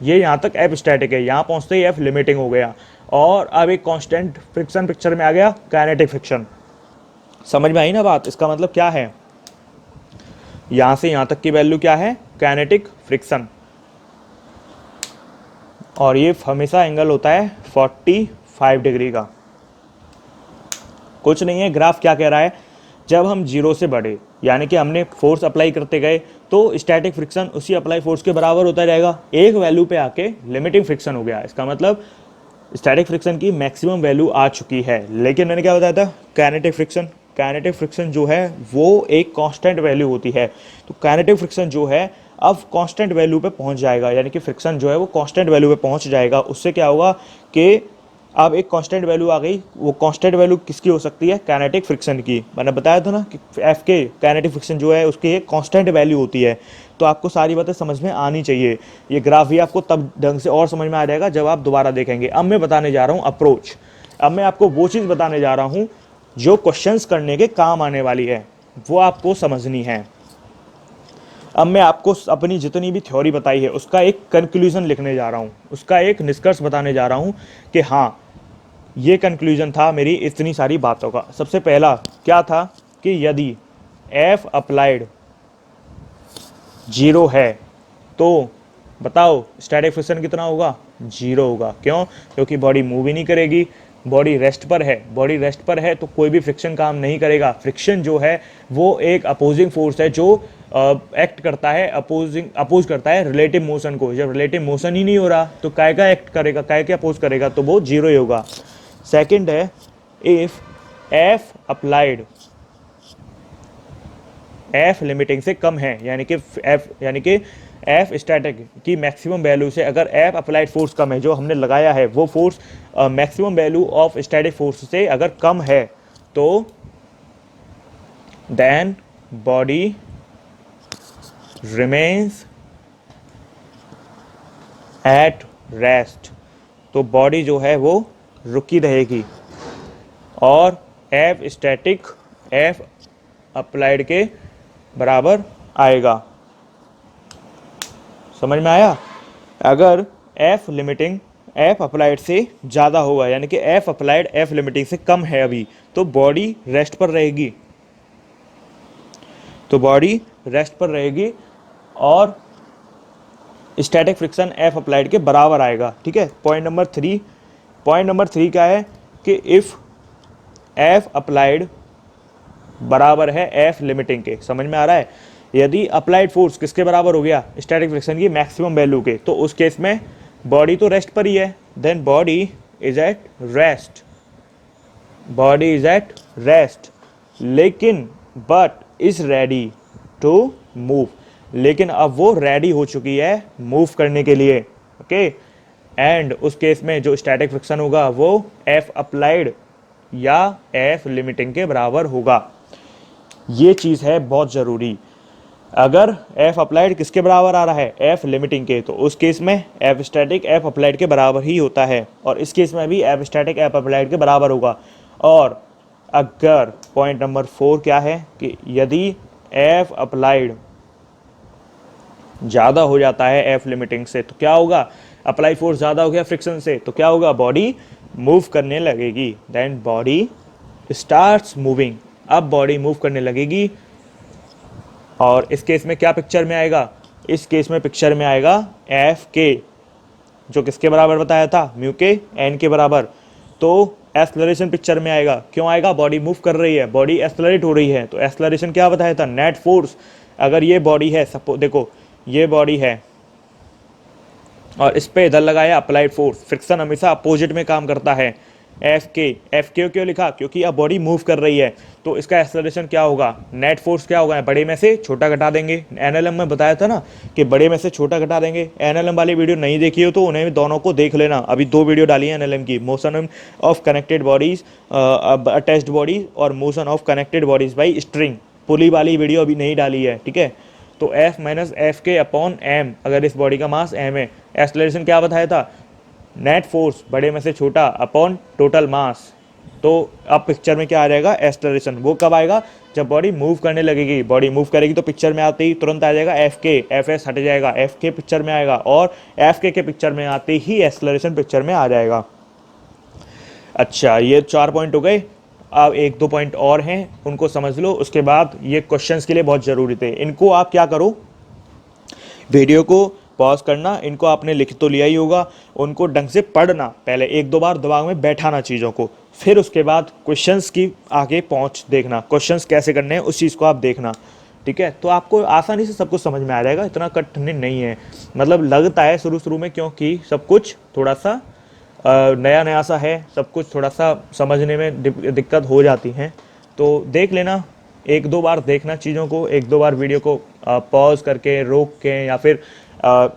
ये यहाँ तक एफ स्टैटिक है, यहाँ पहुँचते ही एफ लिमिटिंग हो गया, और अब एक कांस्टेंट फ्रिक्शन पिक्चर में आ गया, काइनेटिक फ्रिक्शन। समझ में आई ना बात? इसका मतलब क्या है, यहाँ से यहाँ तक की वैल्यू क्या है, काइनेटिक फ्रिक्शन। और ये हमेशा एंगल होता है 45 डिग्री का। कुछ नहीं है, ग्राफ क्या कह रहा है, जब हम जीरो से बढ़े यानी कि हमने फोर्स अप्लाई करते गए तो स्टैटिक फ्रिक्शन उसी अप्लाई फोर्स के बराबर होता जाएगा। एक वैल्यू पे आके लिमिटिंग फ्रिक्शन हो गया, इसका मतलब स्टैटिक फ्रिक्शन की मैक्सिमम वैल्यू आ चुकी है। लेकिन मैंने क्या बताया था, काइनेटिक फ्रिक्शन, काइनेटिक फ्रिक्शन जो है वो एक कांस्टेंट वैल्यू होती है। तो काइनेटिक फ्रिक्शन जो है अब कांस्टेंट वैल्यू पे पहुंच जाएगा, यानी कि फ्रिक्शन जो है वो कांस्टेंट वैल्यू पे पहुंच जाएगा। उससे क्या होगा कि अब एक कांस्टेंट वैल्यू आ गई। वो कांस्टेंट वैल्यू किसकी हो सकती है, काइनेटिक फ्रिक्शन की। मैंने बताया था ना कि एफ के काइनेटिक फ्रिक्शन जो है उसकी एक कांस्टेंट वैल्यू होती है। तो आपको सारी बातें समझ में आनी चाहिए। ये ग्राफ भी आपको तब ढंग से और समझ में आ जाएगा जब आप दोबारा देखेंगे। अब मैं बताने जा रहा हूँ अप्रोच। अब मैं आपको वो चीज़ बताने जा रहा हूँ जो क्वेश्चंस करने के काम आने वाली है, वो आपको समझनी है। अब मैं आपको अपनी जितनी भी थ्योरी बताई है उसका एक कंक्लूजन लिखने जा रहा हूँ, उसका एक निष्कर्ष बताने जा रहा हूँ कि हाँ ये कंक्लूजन था मेरी इतनी सारी बातों का। सबसे पहला क्या था कि यदि एफ अप्लाइड 0 है तो बताओ स्टैटिक फ्रिक्शन कितना होगा, 0 होगा। क्यों? क्योंकि बॉडी मूव ही नहीं करेगी, बॉडी रेस्ट पर है। बॉडी रेस्ट पर है तो कोई भी फ्रिक्शन काम नहीं करेगा। फ्रिक्शन जो है वो एक अपोजिंग फोर्स है जो एक्ट करता है, अपोज करता है रिलेटिव मोशन को। जब रिलेटिव मोशन ही नहीं हो रहा तो काय का एक्ट करेगा, काय के अपोज करेगा, तो वो 0 ही होगा। सेकंड है, if F applied F limiting से कम है, यानी कि एफ स्टैटिक की मैक्सिमम वैल्यू से अगर एफ अप्लाइड फोर्स कम है, जो हमने लगाया है वो force maximum value of static force से अगर कम है, तो then body remains at rest. तो बॉडी जो है वो रुकी रहेगी और एफ स्टैटिक एफ अप्लाइड के बराबर आएगा। समझ में आया? अगर एफ लिमिटिंग एफ अप्लाइड से ज़्यादा होगा, यानी कि एफ अप्लाइड एफ लिमिटिंग से कम है अभी, तो बॉडी रेस्ट पर रहेगी। तो बॉडी रेस्ट पर रहेगी और स्टैटिक फ्रिक्शन एफ अप्लाइड के बराबर आएगा। ठीक है। पॉइंट नंबर थ्री क्या है कि इफ़ एफ अप्लाइड बराबर है एफ लिमिटिंग के। समझ में आ रहा है? यदि अप्लाइड फोर्स किसके बराबर हो गया, स्टैटिक फ्रिक्शन की मैक्सिमम वैल्यू के, तो उस केस में बॉडी तो रेस्ट पर ही है, then body is at rest, body is at rest, लेकिन but is ready to move. लेकिन अब वो रेडी हो चुकी है मूव करने के लिए। ओके। एंड उस केस में जो स्टैटिक फ्रिक्शन होगा वो एफ अप्लाइड या एफ लिमिटिंग के बराबर होगा। ये चीज़ है बहुत ज़रूरी। अगर एफ अप्लाइड किसके बराबर आ रहा है, एफ लिमिटिंग के, तो उस केस में एफ स्टैटिक एफ अप्लाइड के बराबर ही होता है, और इस केस में भी एफ स्टैटिक एफ अप्लाइड के बराबर होगा। और अगर पॉइंट नंबर 4 क्या है कि यदि एफ अप्लाइड ज़्यादा हो जाता है एफ लिमिटिंग से, तो क्या होगा, अप्लाई फोर्स ज़्यादा हो गया फ्रिक्शन से, तो क्या होगा, बॉडी मूव करने लगेगी। Then body starts moving. अब बॉडी मूव करने लगेगी, और इस केस में क्या पिक्चर में आएगा, इस केस में पिक्चर में आएगा एफ के, जो किसके बराबर बताया था, म्यू के एन के बराबर। तो एक्सेलरेशन पिक्चर में आएगा। क्यों आएगा, बॉडी मूव कर रही है, बॉडी एक्सेलरेट हो रही है, तो एक्सेलरेशन क्या बताया था, नेट फोर्स। अगर ये बॉडी है, सपोज देखो ये बॉडी है और इस पे इधर लगाया अप्लाइड फोर्स, फ्रिक्शन हमेशा अपोजिट में काम करता है। एफ के क्यों लिखा, क्योंकि अब बॉडी मूव कर रही है, तो इसका एक्सेलरेशन क्या होगा, नेट फोर्स क्या होगा, बड़े में से छोटा घटा देंगे। एनएलएम में बताया था ना कि बड़े में से छोटा घटा देंगे। एनएलएम वाली वीडियो नहीं देखी हो तो उन्हें दोनों को देख लेना। अभी 2 वीडियो डाली है एनएलएम की, motion of connected bodies, attached bodies, और motion of connected bodies by string. Pulley वाली वीडियो अभी नहीं डाली है। ठीक है। तो एफ माइनस एफ के अपॉन एम, अगर इस बॉडी का मास एम है। एक्सेलरेशन क्या बताया था, नेट फोर्स बड़े में से छोटा अपॉन टोटल मास। तो अब पिक्चर में क्या आ जाएगा, एक्सेलरेशन। वो कब आएगा, जब बॉडी मूव करने लगेगी। बॉडी मूव करेगी तो पिक्चर में आते ही तुरंत आ जाएगा एफ के, एफ एस हट जाएगा, एफ के पिक्चर में आएगा, और एफ के पिक्चर में आते ही एक्सेलरेशन पिक्चर में आ जाएगा। अच्छा, ये 4 पॉइंट हो गए। अब 1-2 पॉइंट और हैं, उनको समझ लो। उसके बाद ये क्वेश्चंस के लिए बहुत ज़रूरी थे। इनको आप क्या करो, वीडियो को पॉज करना, इनको आपने लिख तो लिया ही होगा, उनको ढंग से पढ़ना, पहले 1-2 बार दिमाग में बैठाना चीज़ों को, फिर उसके बाद क्वेश्चंस की आगे पहुंच देखना, क्वेश्चंस कैसे करने हैं उस चीज़ को आप देखना, ठीक है। तो आपको आसानी से सब कुछ समझ में आ जाएगा, इतना कठिन नहीं है। मतलब लगता है शुरू शुरू में, क्योंकि सब कुछ थोड़ा सा नया नया सा है, सब कुछ थोड़ा सा समझने में दिक्कत हो जाती हैं। तो देख लेना, 1-2 बार देखना चीज़ों को, 1-2 बार वीडियो को पॉज करके, रोक के, या फिर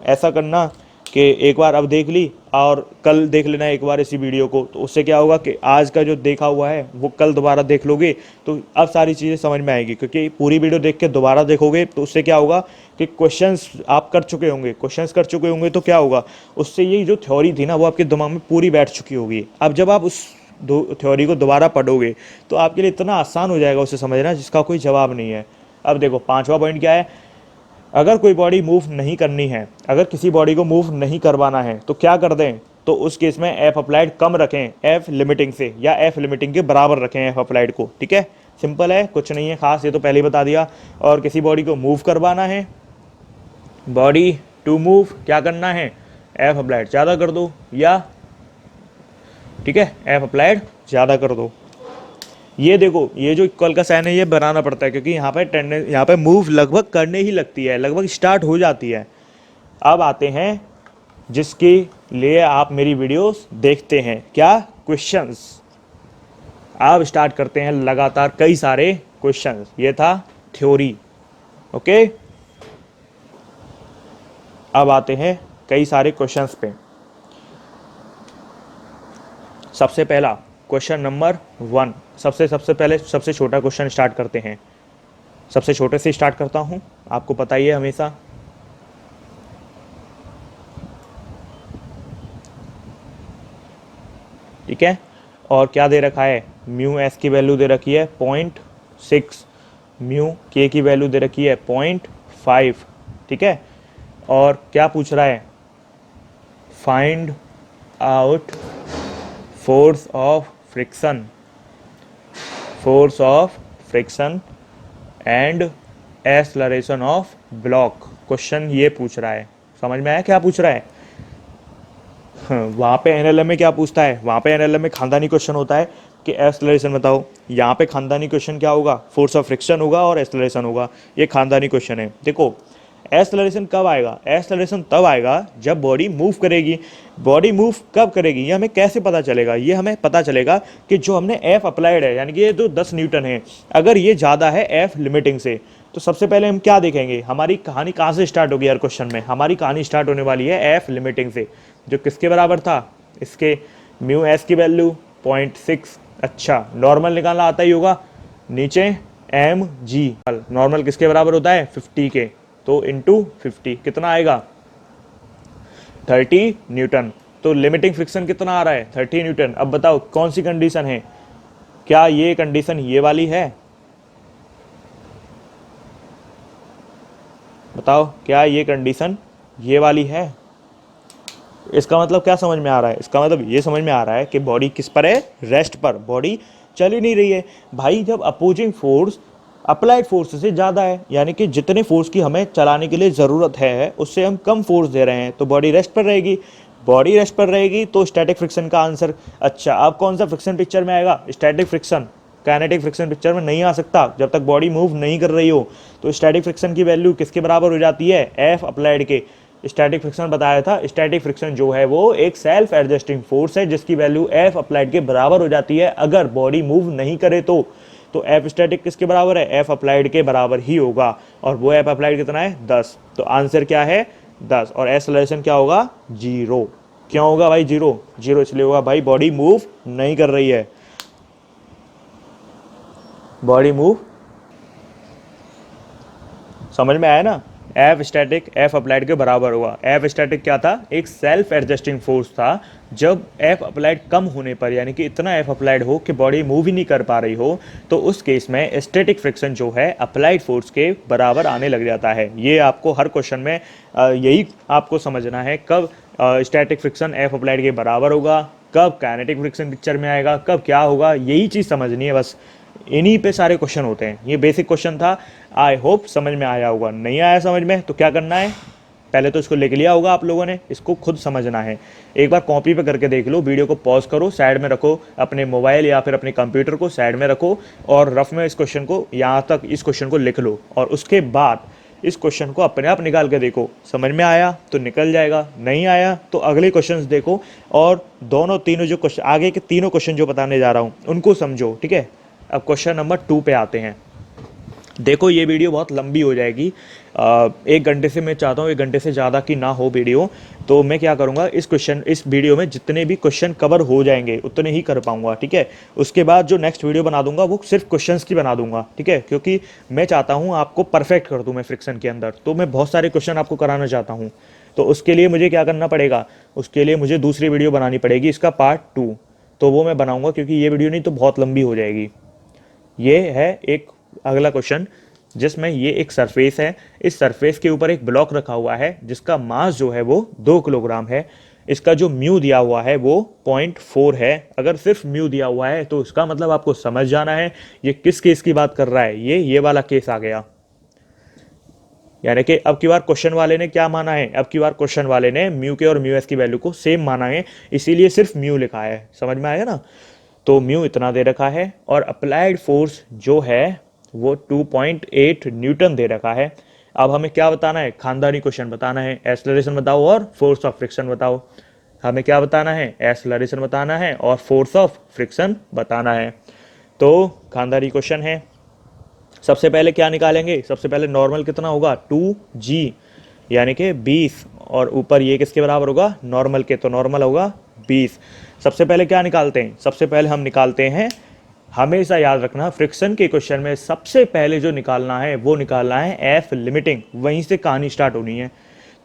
ऐसा करना कि एक बार अब देख ली और कल देख लेना एक बार इसी वीडियो को। तो उससे क्या होगा कि आज का जो देखा हुआ है वो कल दोबारा देख लोगे तो अब सारी चीज़ें समझ में आएगी, क्योंकि पूरी वीडियो देख के दोबारा देखोगे तो उससे क्या होगा कि क्वेश्चंस आप कर चुके होंगे, तो क्या होगा उससे, ये जो थ्योरी थी ना वो आपके दिमाग में पूरी बैठ चुकी होगी। अब जब आप उस थ्योरी को दोबारा पढ़ोगे तो आपके लिए इतना आसान हो जाएगा उसे समझना जिसका कोई जवाब नहीं है। अब देखो 5वां पॉइंट क्या है, अगर कोई बॉडी मूव नहीं करनी है, अगर किसी बॉडी को मूव नहीं करवाना है तो क्या कर दें, तो उस केस में एफ अप्लाइड कम रखें एफ लिमिटिंग से, या एफ लिमिटिंग के बराबर रखें एफ अप्लाइड को, ठीक है। सिंपल है, कुछ नहीं है खास, ये तो पहले ही बता दिया। और किसी बॉडी को मूव करवाना है, बॉडी टू मूव क्या करना है, एफ अप्लाइड ज़्यादा कर दो, या ठीक है एफ अप्लाइड ज़्यादा कर दो। ये देखो, ये जो इक्वल का साइन है ये बनाना पड़ता है, क्योंकि यहाँ पे मूव लगभग करने ही लगती है, लगभग स्टार्ट हो जाती है। अब आते हैं जिसके लिए आप मेरी वीडियोस देखते हैं, क्या, क्वेश्चंस। अब स्टार्ट करते हैं लगातार कई सारे क्वेश्चंस। ये था थ्योरी, ओके। अब आते हैं कई सारे क्वेश्चंस पे। सबसे पहला क्वेश्चन नंबर 1, सबसे पहले सबसे छोटा क्वेश्चन स्टार्ट करते हैं। सबसे छोटे से स्टार्ट करता हूं, आपको पता ही है हमेशा। ठीक है, और क्या दे रखा है, म्यू एस की वैल्यू दे रखी है 0.6, म्यू के की वैल्यू दे रखी है 0.5, ठीक है। और क्या पूछ रहा है, find out force of friction and acceleration of block. Question ये पूछ रहा है, समझ में आया क्या पूछ रहा है। वहाँ पे एनएलएम में क्या पूछता है, वहाँ पे एनएलएम में खानदानी क्वेश्चन होता है कि एक्सेलरेशन बताओ। यहाँ पे खानदानी क्वेश्चन क्या होगा, फोर्स ऑफ फ्रिक्शन होगा और एक्सेलरेशन होगा। ये खानदानी क्वेश्चन है। देखो एक्सेलरेशन कब आएगा, एक्सेलरेशन तब आएगा जब बॉडी मूव करेगी। बॉडी मूव कब करेगी ये हमें कैसे पता चलेगा, ये हमें पता चलेगा कि जो हमने एफ अप्लाइड है, यानी कि ये जो 10 न्यूटन है, अगर ये ज़्यादा है एफ लिमिटिंग से, तो सबसे पहले हम क्या देखेंगे, हमारी कहानी कहाँ से स्टार्ट होगी यार। क्वेश्चन में हमारी कहानी स्टार्ट होने वाली है एफ लिमिटिंग से, जो किसके बराबर था, इसके म्यू एस की वैल्यू 0.6। अच्छा, नॉर्मल निकालना आता ही होगा, नीचे एम जी, नॉर्मल किसके बराबर होता है 50 के, तो इंटू 50 कितना आएगा 30 न्यूटन। तो लिमिटिंग फ्रिक्शन कितना आ रहा है 30 न्यूटन। अब बताओ कौन सी कंडीशन है, क्या ये कंडीशन ये वाली है, बताओ क्या ये कंडीशन ये वाली है। इसका मतलब क्या समझ में आ रहा है, इसका मतलब ये समझ में आ रहा है कि बॉडी किस पर है, रेस्ट पर, बॉडी चल ही नहीं रही है भाई। जब अपोजिंग फोर्स अप्लाइड फोर्स से ज़्यादा है, यानी कि जितने फोर्स की हमें चलाने के लिए ज़रूरत है उससे हम कम फोर्स दे रहे हैं, तो बॉडी रेस्ट पर रहेगी। बॉडी रेस्ट पर रहेगी तो स्टैटिक फ्रिक्शन का आंसर। अच्छा, अब कौन सा फ्रिक्शन पिक्चर में आएगा, static friction. Kinetic friction picture में नहीं आ सकता जब तक बॉडी मूव नहीं कर रही हो। तो स्टैटिक फ्रिक्शन की वैल्यू किसके बराबर हो जाती है, एफ अप्लाइड के। स्टैटिक फ्रिक्शन बताया था, स्टैटिक फ्रिक्शन जो है वो एक सेल्फ एडजस्टिंग फोर्स है जिसकी वैल्यू एफ अप्लाइड के बराबर हो जाती है अगर बॉडी मूव नहीं करे तो एफ स्टैटिक किसके बराबर है, एफ अप्लाइड के बराबर ही होगा। और वो एफ अप्लाइड कितना है 10, तो आंसर क्या है 10। और एक्सेलरेशन क्या होगा 0। क्यों होगा भाई 0, 0 इसलिए होगा भाई बॉडी मूव नहीं कर रही है, बॉडी मूव, समझ में आया ना। एफ स्टैटिक एफ अप्लाइड के बराबर होगा। एफ स्टैटिक क्या था, एक सेल्फ एडजस्टिंग फोर्स था। जब एफ अप्लाइड कम होने पर, यानी कि इतना एफ अप्लाइड हो कि बॉडी मूव ही नहीं कर पा रही हो, तो उस केस में स्टैटिक फ्रिक्शन जो है अप्लाइड फोर्स के बराबर आने लग जाता है। ये आपको हर क्वेश्चन में यही आपको समझना है, कब स्टैटिक फ्रिक्शन एफ अप्लाइड के बराबर होगा, कब काइनेटिक फ्रिक्शन पिक्चर में आएगा, कब क्या होगा, यही चीज़ समझनी है बस। इन्हीं पे सारे क्वेश्चन होते हैं। ये बेसिक क्वेश्चन था, आई होप समझ में आया होगा। नहीं आया समझ में तो क्या करना है, पहले तो इसको लिख लिया होगा आप लोगों ने, इसको खुद समझना है। एक बार कॉपी पे करके देख लो, वीडियो को पॉज करो, साइड में रखो, अपने मोबाइल या फिर अपने कंप्यूटर को साइड में रखो और रफ में इस क्वेश्चन को, यहाँ तक इस क्वेश्चन को लिख लो और उसके बाद इस क्वेश्चन को अपने आप निकाल के देखो। समझ में आया तो निकल जाएगा, नहीं आया तो अगले क्वेश्चंस देखो और दोनों तीनों जो क्वेश्चन आगे के तीनों क्वेश्चन जो बताने जा रहा हूँ उनको समझो, ठीक है। अब क्वेश्चन नंबर 2 पे आते हैं। देखो ये वीडियो बहुत लंबी हो जाएगी, 1 घंटे से, मैं चाहता हूँ 1 घंटे से ज़्यादा की ना हो वीडियो। तो मैं क्या करूँगा, इस वीडियो में जितने भी क्वेश्चन कवर हो जाएंगे उतने ही कर पाऊँगा, ठीक है। उसके बाद जो नेक्स्ट वीडियो बना दूंगा वो सिर्फ क्वेश्चंस की बना दूंगा, ठीक है, क्योंकि मैं चाहता हूँ आपको परफेक्ट कर दूँ मैं फ्रिक्शन के अंदर। तो मैं बहुत सारे क्वेश्चन आपको कराना चाहता हूँ, तो उसके लिए मुझे क्या करना पड़ेगा, उसके लिए मुझे दूसरी वीडियो बनानी पड़ेगी, इसका पार्ट 2। तो वो मैं बनाऊँगा, क्योंकि ये वीडियो नहीं तो बहुत लंबी हो जाएगी। ये है एक अगला क्वेश्चन जिसमें ये एक सरफेस है, इस सरफेस के ऊपर एक ब्लॉक रखा हुआ है जिसका मास जो है वो 2 किलोग्राम है। इसका जो म्यू दिया हुआ है वो 0.4 है। अगर सिर्फ म्यू दिया हुआ है तो इसका मतलब आपको समझ जाना है ये किस केस की बात कर रहा है, ये वाला केस आ गया। यानी कि अब की बार क्वेश्चन वाले ने क्या माना है, अब की बार क्वेश्चन वाले ने म्यू के और म्यू एस की वैल्यू को सेम माना है, इसीलिए सिर्फ म्यू लिखा है। समझ में आया ना। तो म्यू इतना दे रखा है और अप्लाइड फोर्स जो है वो 2.8 न्यूटन दे रखा है। अब हमें क्या बताना है, खानदानी क्वेश्चन बताना है। एक्सेलरेशन बताओ और फोर्स ऑफ फ्रिक्शन बताओ। हमें क्या बताना है, एक्सेलरेशन बताना है और फोर्स ऑफ फ्रिक्शन बताना है। तो खानदानी क्वेश्चन है। सबसे पहले क्या निकालेंगे, सबसे पहले नॉर्मल कितना होगा 2g, यानी कि 20, और ऊपर ये किसके बराबर होगा, नॉर्मल के, तो नॉर्मल होगा 20। सबसे पहले क्या निकालते हैं, सबसे पहले हम निकालते हैं, हमेशा याद रखना फ्रिक्शन के क्वेश्चन में सबसे पहले जो निकालना है वो निकालना है एफ लिमिटिंग, वहीं से कहानी स्टार्ट होनी है।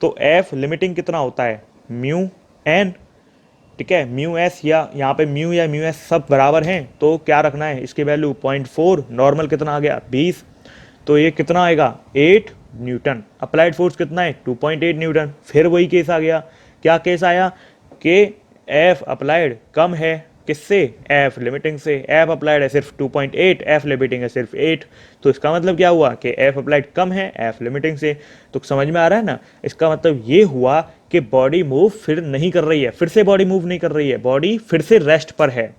तो एफ लिमिटिंग कितना होता है, म्यू एन, ठीक है, म्यू एस, या यहाँ पे म्यू या म्यू एस सब बराबर हैं, तो क्या रखना है, इसकी वैल्यू 0.4, नॉर्मल कितना आ गया 20, तो ये कितना आएगा 8 न्यूटन। अप्लाइड फोर्स कितना है 2.8 न्यूटन। फिर वही केस आ गया, क्या केस आया कि एफ अप्लाइड कम है किससे, एफ लिमिटिंग से। एफ अप्लाइड है सिर्फ 2.8, एफ लिमिटिंग है सिर्फ 8, तो इसका मतलब क्या हुआ कि एफ अप्लाइड कम है एफ लिमिटिंग से। तो समझ में आ रहा है ना, इसका मतलब ये हुआ कि बॉडी मूव फिर नहीं कर रही है, फिर से बॉडी मूव नहीं कर रही है, बॉडी फिर से रेस्ट पर है।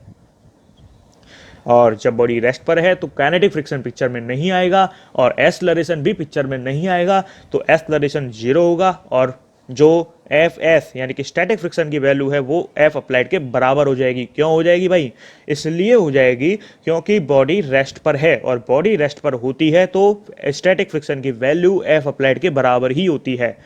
और जब बॉडी रेस्ट पर है तो काइनेटिक फ्रिक्शन पिक्चर में नहीं आएगा और एक्सेलरेशन भी पिक्चर में नहीं आएगा, तो एक्सेलरेशन 0 होगा और जो एफ एस यानी कि स्टैटिक फ्रिक्शन की वैल्यू है वो एफ अप्लाइड के बराबर हो जाएगी। क्यों हो जाएगी भाई, इसलिए हो जाएगी क्योंकि बॉडी रेस्ट पर है और बॉडी रेस्ट पर होती है तो स्टैटिक फ्रिक्शन की वैल्यू एफ अप्लाइड के बराबर ही होती है।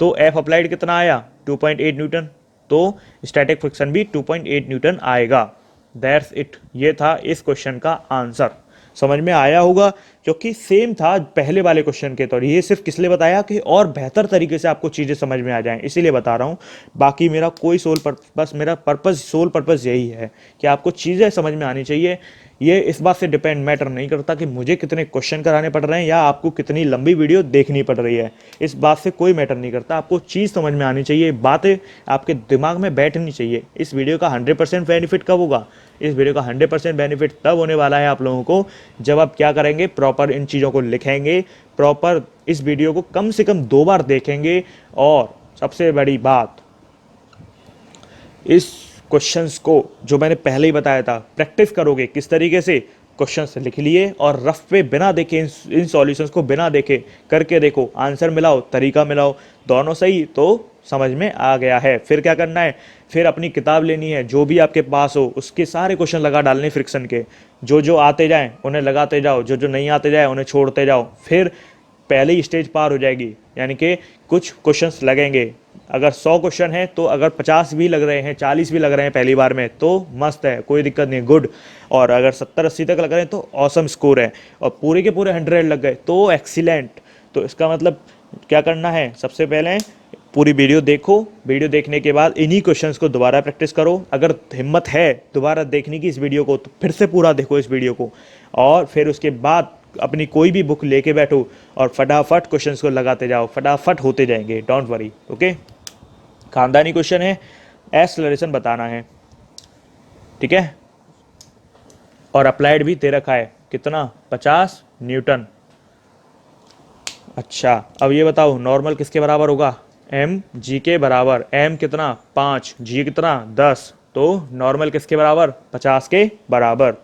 तो एफ अप्लाइड कितना आया 2.8 न्यूटन, तो स्टैटिक फ्रिक्शन भी 2.8 न्यूटन आएगा। दैट्स इट, ये था इस क्वेश्चन का आंसर। समझ में आया होगा, क्योंकि सेम था पहले वाले क्वेश्चन के तौर। ये सिर्फ किस लिए बताया कि और बेहतर तरीके से आपको चीज़ें समझ में आ जाएं, इसीलिए बता रहा हूँ। बाकी मेरा कोई मेरा सोल पर्पस यही है कि आपको चीज़ें समझ में आनी चाहिए। ये इस बात से मैटर नहीं करता कि मुझे कितने क्वेश्चन कराने पड़ रहे हैं या आपको कितनी लंबी वीडियो देखनी पड़ रही है, इस बात से कोई मैटर नहीं करता। आपको चीज़ समझ में आनी चाहिए, बातें आपके दिमाग में बैठनी चाहिए। इस वीडियो का 100% बेनिफिट कब होगा, इस वीडियो का 100% बेनिफिट तब होने वाला है आप लोगों को जब आप क्या करेंगे, प्रॉपर इन चीज़ों को लिखेंगे, प्रॉपर इस वीडियो को कम से कम 2 बार देखेंगे। और सबसे बड़ी बात, इस क्वेश्चंस को जो मैंने पहले ही बताया था प्रैक्टिस करोगे किस तरीके से, क्वेश्चंस लिख लिए और रफ पे बिना देखे इन सॉल्यूशंस को बिना देखे करके देखो, आंसर मिलाओ, तरीका मिलाओ, दोनों सही तो समझ में आ गया है। फिर क्या करना है, फिर अपनी किताब लेनी है जो भी आपके पास हो, उसके सारे क्वेश्चन लगा डालने फ्रिक्शन के, जो जो आते जाएं उन्हें लगाते जाओ, जो जो नहीं आते जाए उन्हें छोड़ते जाओ। फिर पहली स्टेज पार हो जाएगी, यानी कि कुछ क्वेश्चंस लगेंगे। अगर 100 क्वेश्चन है तो अगर 50 भी लग रहे हैं, 40 भी लग रहे हैं पहली बार में तो मस्त है, कोई दिक्कत नहीं, गुड। और अगर 70-80 तक लग रहे हैं तो ऑसम स्कोर है, और पूरे के पूरे 100 लग गए तो एक्सीलेंट। तो इसका मतलब क्या करना है, सबसे पहले पूरी वीडियो देखो, वीडियो देखने के बाद इन्हीं क्वेश्चंस को दोबारा प्रैक्टिस करो। अगर हिम्मत है दोबारा देखने की इस वीडियो को तो फिर से पूरा देखो इस वीडियो को, और फिर उसके बाद अपनी कोई भी बुक लेके बैठो और फटाफट क्वेश्चंस को लगाते जाओ, फटाफट होते जाएंगे, डोंट वरी। ओके, खानदानी क्वेश्चन है, एक्सेलरेशन बताना है, ठीक है, और अप्लाइड भी दे रखा है, कितना, 50 न्यूटन। अच्छा, अब ये बताओ नॉर्मल किसके बराबर होगा, एम जी के बराबर, एम कितना 5, जी कितना 10, तो नॉर्मल किसके बराबर, 50 के बराबर।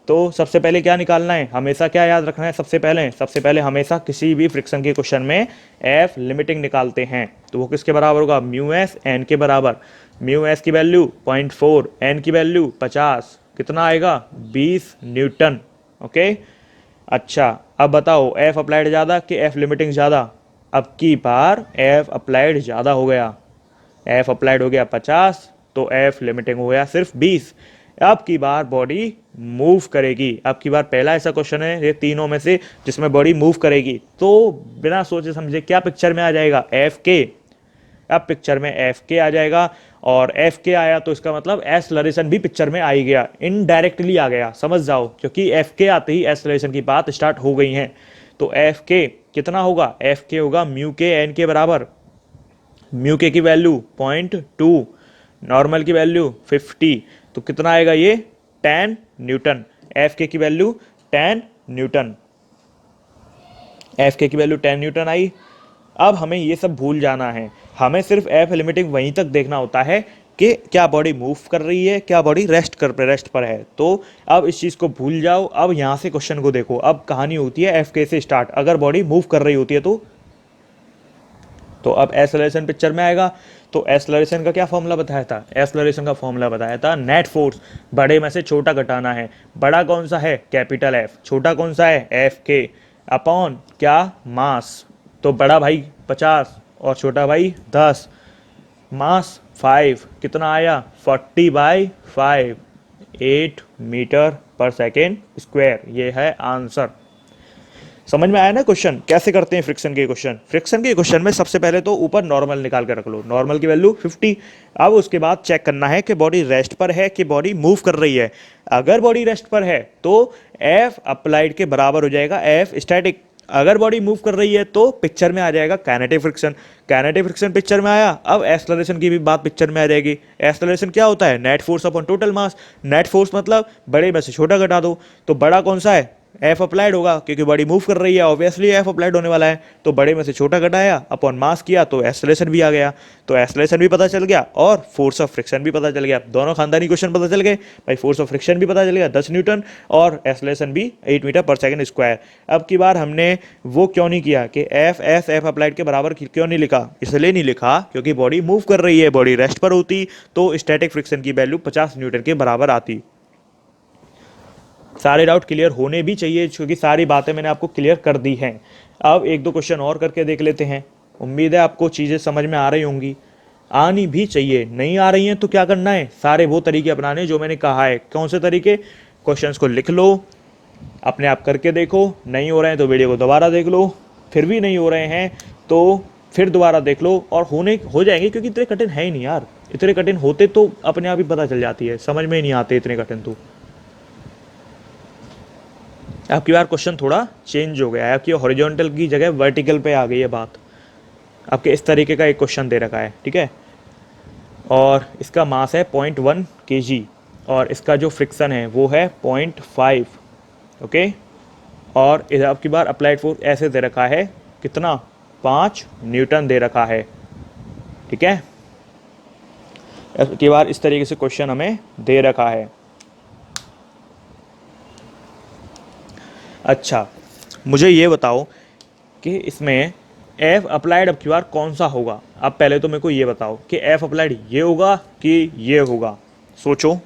तो सबसे पहले क्या निकालना है, हमेशा क्या याद रखना है, सबसे पहले हमेशा किसी भी फ्रिक्शन के क्वेश्चन में एफ लिमिटिंग निकालते हैं, तो वो किसके बराबर होगा, म्यू एस एन के बराबर। म्यू एस की वैल्यू 0.4, एन की वैल्यू 50, कितना आएगा 20 न्यूटन। ओके, अच्छा अब बताओ एफ अप्लाइड ज़्यादा कि एफ लिमिटिंग ज़्यादा, अब की बार एफ अप्लाइड ज़्यादा हो गया, एफ अप्लाइड हो गया 50 तो एफ लिमिटिंग हो गया सिर्फ 20। अब की बार बॉडी मूव करेगी, अब की बार पहला ऐसा क्वेश्चन है ये तीनों में से जिसमें बॉडी मूव करेगी, तो बिना सोचे समझे क्या पिक्चर में आ जाएगा, एफ के। अब पिक्चर में एफ के आ जाएगा, और एफ के आया तो इसका मतलब एक्सेलरेशन भी पिक्चर में आ ही गया, इनडायरेक्टली आ गया, समझ जाओ, क्योंकि एफ के आते ही एक्सेलरेशन की बात स्टार्ट हो गई है। तो एफ के कितना होगा, एफ के होगा म्यू के एन के बराबर। म्यू के की वैल्यू 0.2, नॉर्मल की वैल्यू 50, तो कितना आएगा ये 10 न्यूटन। एफ के की वैल्यू 10 न्यूटन, एफ के की वैल्यू 10 न्यूटन आई। अब हमें ये सब भूल जाना है, हमें सिर्फ एफ लिमिटिंग वहीं तक देखना होता है कि क्या बॉडी मूव कर रही है, क्या बॉडी रेस्ट पर है। तो अब इस चीज़ को भूल जाओ, अब यहाँ से क्वेश्चन को देखो। अब कहानी होती है एफ के से स्टार्ट, अगर बॉडी मूव कर रही होती है तो अब एक्सेलरेशन पिक्चर में आएगा। तो एक्सेलरेशन का क्या फॉर्मूला बताया था, एक्सेलरेशन का फॉर्मूला बताया था नेट फोर्स, बड़े में से छोटा घटाना है। बड़ा कौन सा है, कैपिटल एफ, छोटा कौन सा है, एफ के, अपॉन क्या, मास। तो बड़ा भाई 50 और छोटा भाई 10, मास 5, कितना आया 40/5, 8 मीटर पर सेकेंड स्क्वायर, ये है आंसर। समझ में आया ना क्वेश्चन कैसे करते हैं फ्रिक्शन के क्वेश्चन। फ्रिक्शन के क्वेश्चन में सबसे पहले तो ऊपर नॉर्मल निकाल के रख लो, नॉर्मल की वैल्यू 50। अब उसके बाद चेक करना है कि बॉडी रेस्ट पर है कि बॉडी मूव कर रही है। अगर बॉडी रेस्ट पर है तो एफ अप्लाइड के बराबर हो जाएगा एफ स्टैटिक। अगर बॉडी मूव कर रही है तो पिक्चर में आ जाएगा kinetic friction. Kinetic friction picture में आया, अब एक्सेलरेशन की भी बात पिक्चर में आ जाएगी। एक्सेलरेशन क्या होता है, net force upon total mass. Net force मतलब बड़े में से छोटा घटा दो, तो बड़ा कौन सा है, एफ अप्लाइड होगा, क्योंकि बॉडी मूव कर रही है, ऑब्वियसली एफ अप्लाइड होने वाला है। तो बड़े में से छोटा घटाया, अपॉन मास किया, तो एक्सेलरेशन भी आ गया। तो एक्सेलरेशन भी पता चल गया और फोर्स ऑफ फ्रिक्शन भी पता चल गया। दोनों खानदानी क्वेश्चन पता चल गए भाई, फोर्स ऑफ फ्रिक्शन भी पता चल गया 10 न्यूटन और एक्सेलरेशन भी 8 मीटर पर सेकंड स्क्वायर। अब की बार हमने वो क्यों नहीं किया कि एफ अप्लाइड के बराबर क्यों नहीं लिखा, इसलिए नहीं लिखा क्योंकि बॉडी मूव कर रही है। बॉडी रेस्ट पर होती तो स्टैटिक फ्रिक्शन की वैल्यू 50 न्यूटन के बराबर आती। सारे डाउट क्लियर होने भी चाहिए क्योंकि सारी बातें मैंने आपको क्लियर कर दी हैं। अब एक दो क्वेश्चन और करके देख लेते हैं। उम्मीद है आपको चीज़ें समझ में आ रही होंगी, आनी भी चाहिए। नहीं आ रही हैं तो क्या करना है, सारे वो तरीके अपनाने जो मैंने कहा है। कौन से तरीके, क्वेश्चंस को लिख लो, अपने आप करके देखो, नहीं हो रहे हैं तो वीडियो को दोबारा देख लो, फिर भी नहीं हो रहे हैं तो फिर दोबारा देख लो और हो जाएंगे, क्योंकि इतने कठिन है ही नहीं यार। इतने कठिन होते तो अपने आप ही पता चल जाती है, समझ में ही नहीं आते इतने कठिन। तो आपकी बार क्वेश्चन थोड़ा चेंज हो गया है, आपकी हॉरिजॉन्टल की जगह वर्टिकल पे आ गई है बात। आपके इस तरीके का एक क्वेश्चन दे रखा है, ठीक है, और इसका मास है 0.1 kg और इसका जो फ्रिक्शन है वो है 0.5, ओके। और इधर आपकी बार अप्लाइड फोर्स ऐसे दे रखा है, कितना 5 न्यूटन दे रखा है, ठीक है। इसके बाद इस तरीके से क्वेश्चन हमें दे रखा है। अच्छा, मुझे ये बताओ कि इसमें एफ अप्लाइड अब की बार कौन सा होगा। अब पहले तो मेरे को ये बताओ कि एफ अप्लाइड ये होगा कि ये होगा। सोचो,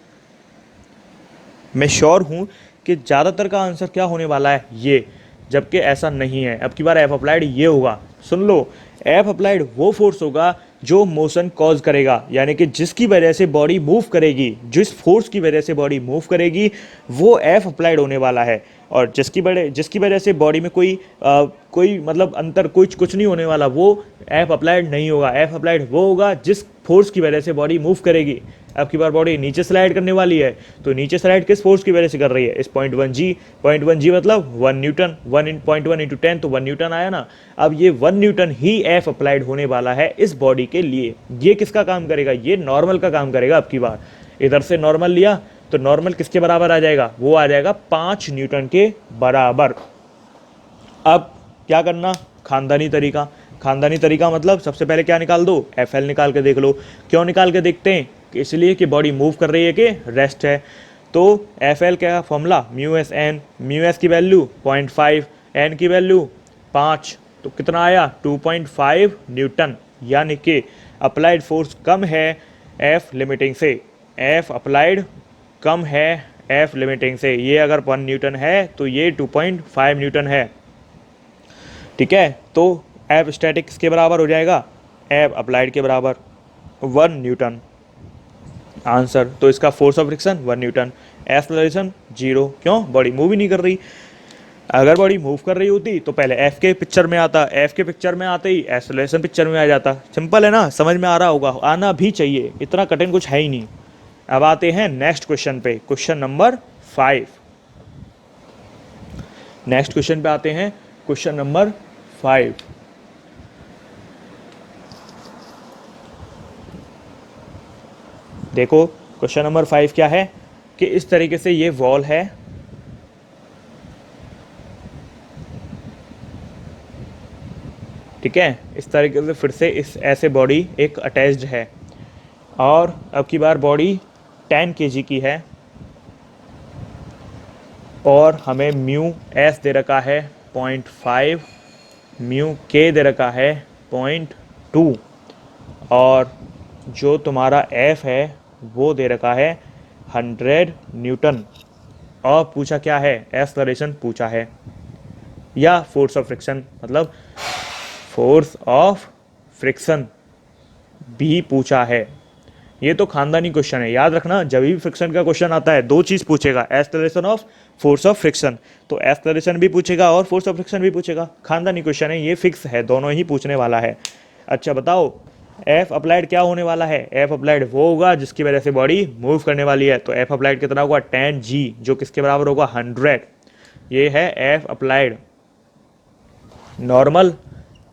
मैं श्योर हूँ कि ज़्यादातर का आंसर क्या होने वाला है, ये, जबकि ऐसा नहीं है। अब की बार एफ अप्लाइड ये होगा। सुन लो, एफ अप्लाइड वो फोर्स होगा जो मोशन कॉज करेगा, यानी कि जिसकी वजह से बॉडी मूव करेगी, जिस फोर्स की वजह से बॉडी मूव करेगी वो एफ अप्लाइड होने वाला है। और जिसकी वजह से बॉडी में कोई मतलब अंतर कुछ नहीं होने वाला, वो एफ अप्लाइड नहीं होगा। एफ अप्लाइड वो होगा जिस फोर्स की वजह से बॉडी मूव करेगी। अब की बार बॉडी नीचे स्लाइड करने वाली है, तो नीचे स्लाइड किस फोर्स की वजह से कर रही है? इस 0.1 g मतलब 1 न्यूटन, 1.1 इंटू 10 तो 1 न्यूटन आया ना। अब ये 1 न्यूटन ही एफ अप्लाइड होने वाला है इस बॉडी के लिए। ये किसका काम करेगा? ये नॉर्मल का काम करेगा। अब की बार इधर से नॉर्मल लिया तो नॉर्मल किसके बराबर आ जाएगा? वो आ जाएगा 5 न्यूटन के बराबर। अब क्या करना? खानदानी तरीका मतलब सबसे पहले क्या निकाल दो? एफ एल निकाल के देख लो। क्यों निकाल के देखते हैं? इसलिए कि बॉडी मूव कर रही है कि रेस्ट है। तो एफ एल का formula mu s n, mu s की वैल्यू 0.5, एन की वैल्यू 5, तो कितना आया? 2.5 न्यूटन। यानी कि अप्लाइड फोर्स कम है एफ लिमिटिंग से। एफ अप्लाइड कम है एफ लिमिटिंग से। ये अगर 1 न्यूटन है तो ये 2.5 न्यूटन है। ठीक है, तो एफ स्टैटिक किसके बराबर हो जाएगा? एफ अप्लाइड के बराबर 1 न्यूटन। आंसर तो इसका force of friction 1 Newton, acceleration 0। क्यों? बॉडी मूव ही नहीं कर रही। अगर बॉडी मूव कर रही होती तो पहले एफ के पिक्चर में आता, एफ के पिक्चर में आते ही एक्सेलरेशन पिक्चर में आ जाता। सिंपल है ना, समझ में आ रहा होगा, आना भी चाहिए, इतना कठिन कुछ है ही नहीं। अब आते हैं नेक्स्ट क्वेश्चन पे, क्वेश्चन नंबर 5। नेक्स्ट क्वेश्चन पे आते हैं, क्वेश्चन नंबर 5। देखो क्वेश्चन नंबर 5 क्या है कि इस तरीके से ये वॉल है, ठीक है। इस तरीके से फिर से इस ऐसे बॉडी एक अटैच्ड है, और अब की बार बॉडी 10 kg की है, और हमें म्यू एस दे रखा है 0.5, म्यू के दे रखा है 0.2, और जो तुम्हारा एफ है वो दे रखा है 100 न्यूटन। और पूछा क्या है? एक्सेलरेशन पूछा है, या फोर्स ऑफ फ्रिक्शन, मतलब फोर्स ऑफ फ्रिक्शन भी पूछा है। ये तो खानदानी क्वेश्चन है, याद रखना। जब भी फ्रिक्शन का क्वेश्चन आता है 2 चीज़ पूछेगा, acceleration of force of friction. तो एक्सेलरेशन भी पूछेगा और फोर्स ऑफ फ्रिक्शन भी पूछेगा। खानदानी क्वेश्चन है, ये फिक्स है, दोनों ही पूछने वाला है। अच्छा बताओ, एफ अप्लाइड क्या होने वाला है? एफ अप्लाइड वो होगा जिसकी वजह से बॉडी मूव करने वाली है। तो एफ अप्लाइड कितना होगा? 10 g, जो किसके बराबर होगा? 100। ये है एफ अप्लाइड।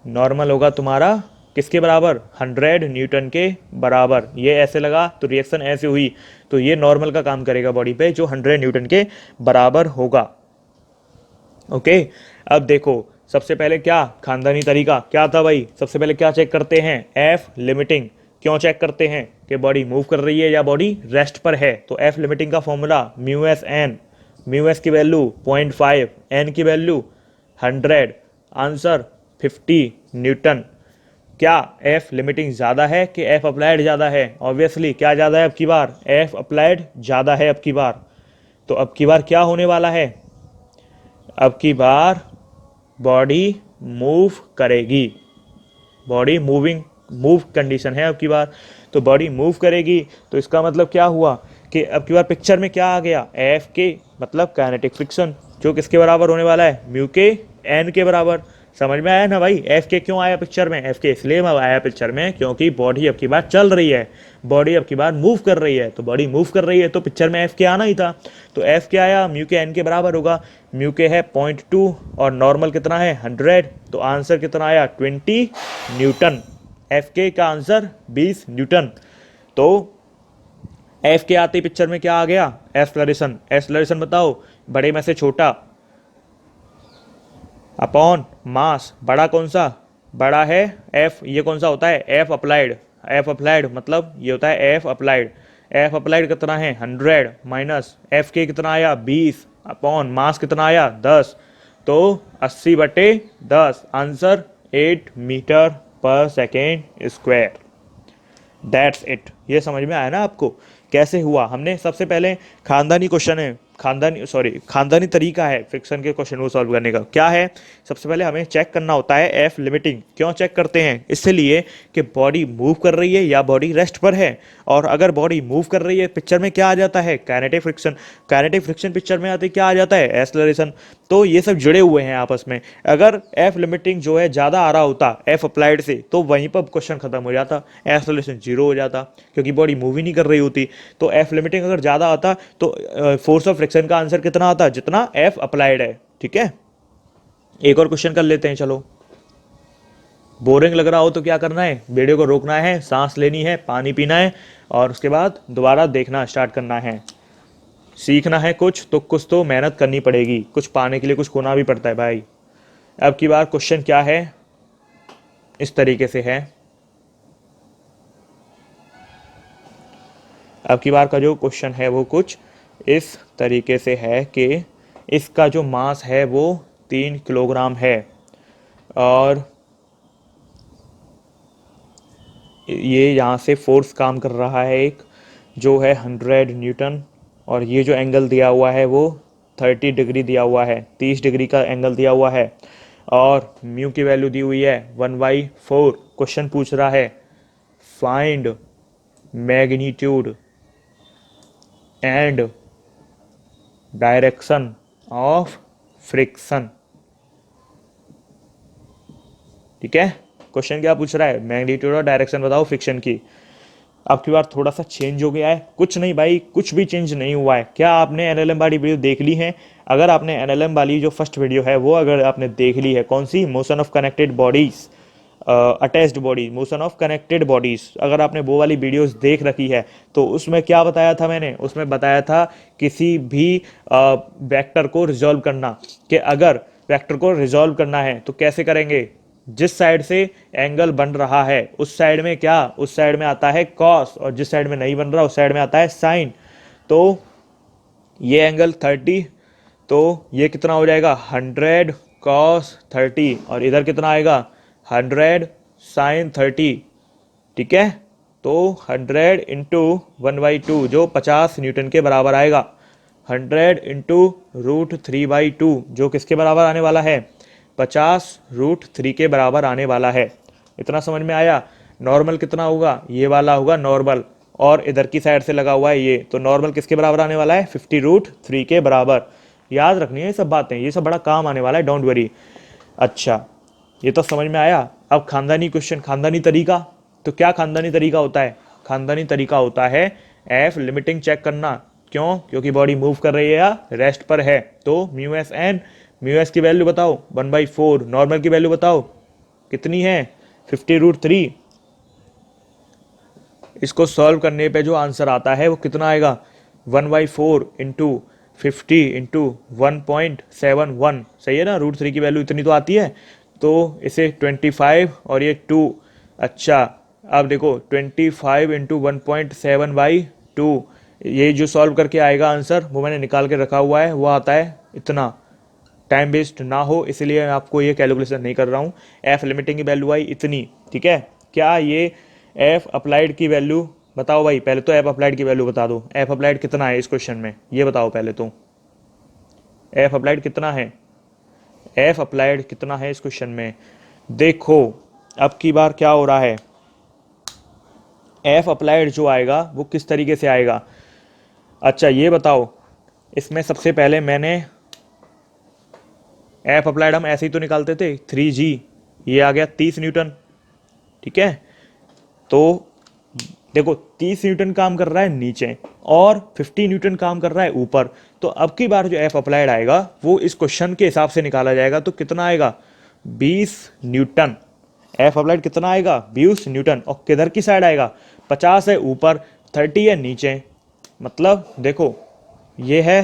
नॉर्मल होगा तुम्हारा किसके बराबर? 100 न्यूटन के बराबर। ये ऐसे लगा तो रिएक्शन ऐसे हुई, तो ये नॉर्मल का काम करेगा बॉडी पे, जो 100 न्यूटन के बराबर होगा। ओके, अब देखो सबसे पहले क्या खानदानी तरीका क्या था भाई? सबसे पहले क्या चेक करते हैं? F limiting. क्यों चेक करते हैं? कि बॉडी मूव कर रही है या बॉडी रेस्ट पर है। तो एफ लिमिटिंग का formula mu s n, mu s की वैल्यू 0.5, एन की वैल्यू 100, आंसर 50 न्यूटन। क्या एफ लिमिटिंग ज़्यादा है कि एफ अप्लाइड ज़्यादा है? ऑब्वियसली क्या ज़्यादा है अब की बार? एफ अप्लाइड ज़्यादा है अब की बार। तो अब की बार क्या होने वाला है? अब की बार बॉडी मूव करेगी, बॉडी मूव कंडीशन है अब की बार, तो बॉडी मूव करेगी। तो इसका मतलब क्या हुआ कि अब की बार पिक्चर में क्या आ गया? एफ के मतलब काइनेटिक फ्रिक्शन, जो किसके बराबर होने वाला है? म्यू के एन के बराबर। समझ में आया ना भाई? एफ के क्यों आया पिक्चर में? एफ के इसलिए आया पिक्चर में क्योंकि बॉडी अब की बार चल रही है, बॉडी अब की बार मूव कर रही है। तो बॉडी मूव कर रही है तो पिक्चर में एफ के आना ही था। तो एफ के आया, म्यू के एन के बराबर होगा। म्यू के है 0.2 और नॉर्मल कितना है? 100। तो आंसर कितना आया? 20 न्यूटन। एफ के का आंसर 20 न्यूटन। तो एफ के आते पिक्चर में क्या आ गया? एक्सेलरेशन। एक्सेलरेशन बताओ, बड़े में से छोटा अपॉन मास। बड़ा कौन सा? बड़ा है एफ। ये कौन सा होता है? F applied. एफ अप्लाइड मतलब ये होता है एफ अप्लाइड। एफ अप्लाइड कितना है? 100 माइनस एफ के कितना आया? 20 अपॉन मास कितना आया? 10। तो 80/10, आंसर 8 मीटर पर सेकेंड स्क्वायर। That's it. ये समझ में आया ना आपको कैसे हुआ? हमने सबसे पहले खानदानी क्वेश्चन है, खानदानी तरीका है फ्रिक्शन के क्वेश्चन को सॉल्व करने का। क्या है? सबसे पहले हमें चेक करना होता है एफ लिमिटिंग। क्यों चेक करते हैं? इसलिए कि बॉडी मूव कर रही है या बॉडी रेस्ट पर है। और अगर बॉडी मूव कर रही है पिक्चर में क्या आ जाता है? Kinetic friction. Kinetic friction picture में आते क्या आ जाता है? एक्सेलरेशन। तो ये सब जुड़े हुए हैं आपस में। अगर एफ लिमिटिंग जो है ज़्यादा आ रहा होता एफ अप्लाइड से तो वहीं पर क्वेश्चन खत्म हो जाता, एक्सेलरेशन जीरो हो जाता, क्योंकि बॉडी मूव ही नहीं कर रही होती। तो एफ लिमिटिंग अगर ज़्यादा आता तो फोर्स ऑफ फ्रिक्शन का आंसर कितना आता? जितना एफ अप्लाइड है। ठीक है, एक और क्वेश्चन कर लेते हैं। चलो, बोरिंग लग रहा हो तो क्या करना है? वीडियो को रोकना है, सांस लेनी है, पानी पीना है और उसके बाद दोबारा देखना स्टार्ट करना है। सीखना है कुछ तो मेहनत करनी पड़ेगी। कुछ पाने के लिए कुछ खोना भी पड़ता है भाई। अब की बार क्वेश्चन क्या है? इस तरीके से है। अब की बार का जो क्वेश्चन है वो कुछ इस तरीके से है कि इसका जो मास है वो 3 किलोग्राम है और ये यहाँ से फोर्स काम कर रहा है एक जो है 100 न्यूटन, और ये जो एंगल दिया हुआ है वो 30 डिग्री दिया हुआ है, 30 डिग्री का एंगल दिया हुआ है और म्यू की वैल्यू दी हुई है 1/4। क्वेश्चन पूछ रहा है find magnitude and direction of friction. ठीक है, क्वेश्चन क्या पूछ रहा है? मैग्नीट्यूड और डायरेक्शन बताओ फ्रिक्शन की। अब की बार थोड़ा सा चेंज हो गया है। कुछ नहीं भाई, कुछ भी चेंज नहीं हुआ है। क्या आपने एनएलएम वाली वीडियो देख ली है? अगर आपने एनएलएम वाली जो फर्स्ट वीडियो है वो अगर आपने देख ली है, कौन सी? Motion of connected bodies, attached body, motion of connected bodies, अगर आपने वो वाली वीडियोस देख रखी है तो उसमें क्या बताया था मैंने? उसमें बताया था किसी भी वेक्टर को रिजॉल्व करना, कि अगर वेक्टर को रिजॉल्व करना है तो कैसे करेंगे? जिस साइड से एंगल बन रहा है उस साइड में क्या? उस साइड में आता है कॉस, और जिस साइड में नहीं बन रहा उस साइड में आता है साइन। तो ये एंगल 30, तो ये कितना हो जाएगा? 100 कॉस 30, और इधर कितना आएगा? 100 साइन 30। ठीक है, तो 100 इंटू 1/2 जो 50 न्यूटन के बराबर आएगा। 100 इंटू √3/2 जो किसके बराबर आने वाला है? 50√3 के बराबर आने वाला है। इतना समझ में आया? नॉर्मल कितना होगा? ये वाला होगा नॉर्मल, और इधर की साइड से लगा हुआ है ये, तो नॉर्मल किसके बराबर आने वाला है? 50√3 के बराबर। याद रखनी है ये सब बातें, ये सब बड़ा काम आने वाला है, डोंट वरी। अच्छा, ये तो समझ में आया। अब खानदानी क्वेश्चन, खानदानी तरीका। तो क्या खानदानी तरीका होता है? खानदानी तरीका होता है एफ लिमिटिंग चेक करना। क्यों? क्योंकि बॉडी मूव कर रही है या रेस्ट पर है। तो mu s n, mu s की वैल्यू बताओ 1/4, नॉर्मल की वैल्यू बताओ कितनी है? 50√3। इसको सॉल्व करने पे जो आंसर आता है वो कितना आएगा? 1/4 इंटू 50 इंटू 1.71। सही है ना? √3 की वैल्यू इतनी तो आती है, तो इसे 25 और ये 2। अच्छा, अब देखो 25 इंटू 1.7/2, ये जो सॉल्व करके आएगा आंसर वो मैंने निकाल के रखा हुआ है, वो आता है इतना। टाइम वेस्ट ना हो इसलिए मैं आपको ये कैलकुलेशन नहीं कर रहा हूँ। एफ लिमिटिंग की वैल्यू आई इतनी। ठीक है, क्या ये एफ अप्लाइड की वैल्यू बताओ भाई? पहले तो एफ अप्लाइड की वैल्यू बता दो। एफ अप्लाइड कितना है इस क्वेश्चन में, ये बताओ पहले तो। एफ अप्लाइड कितना है? एफ अप्लाइड कितना है इस क्वेश्चन में? देखो अब की बार क्या हो रहा है, एफ अप्लाइड जो आएगा वो किस तरीके से आएगा? अच्छा ये बताओ, इसमें सबसे पहले मैंने एफ अप्लाइड हम ऐसे ही तो निकालते थे 3G, ये आ गया 30 न्यूटन। ठीक है, तो देखो 30 न्यूटन काम कर रहा है नीचे और 50 न्यूटन काम कर रहा है ऊपर। तो अब की बार जो एफ अप्लाइड आएगा वो इस क्वेश्चन के हिसाब से निकाला जाएगा। तो कितना आएगा? 20 न्यूटन। एफ अप्लाइड कितना आएगा? 20 न्यूटन। और किधर की साइड आएगा? 50 है ऊपर, 30 है नीचे। मतलब देखो ये है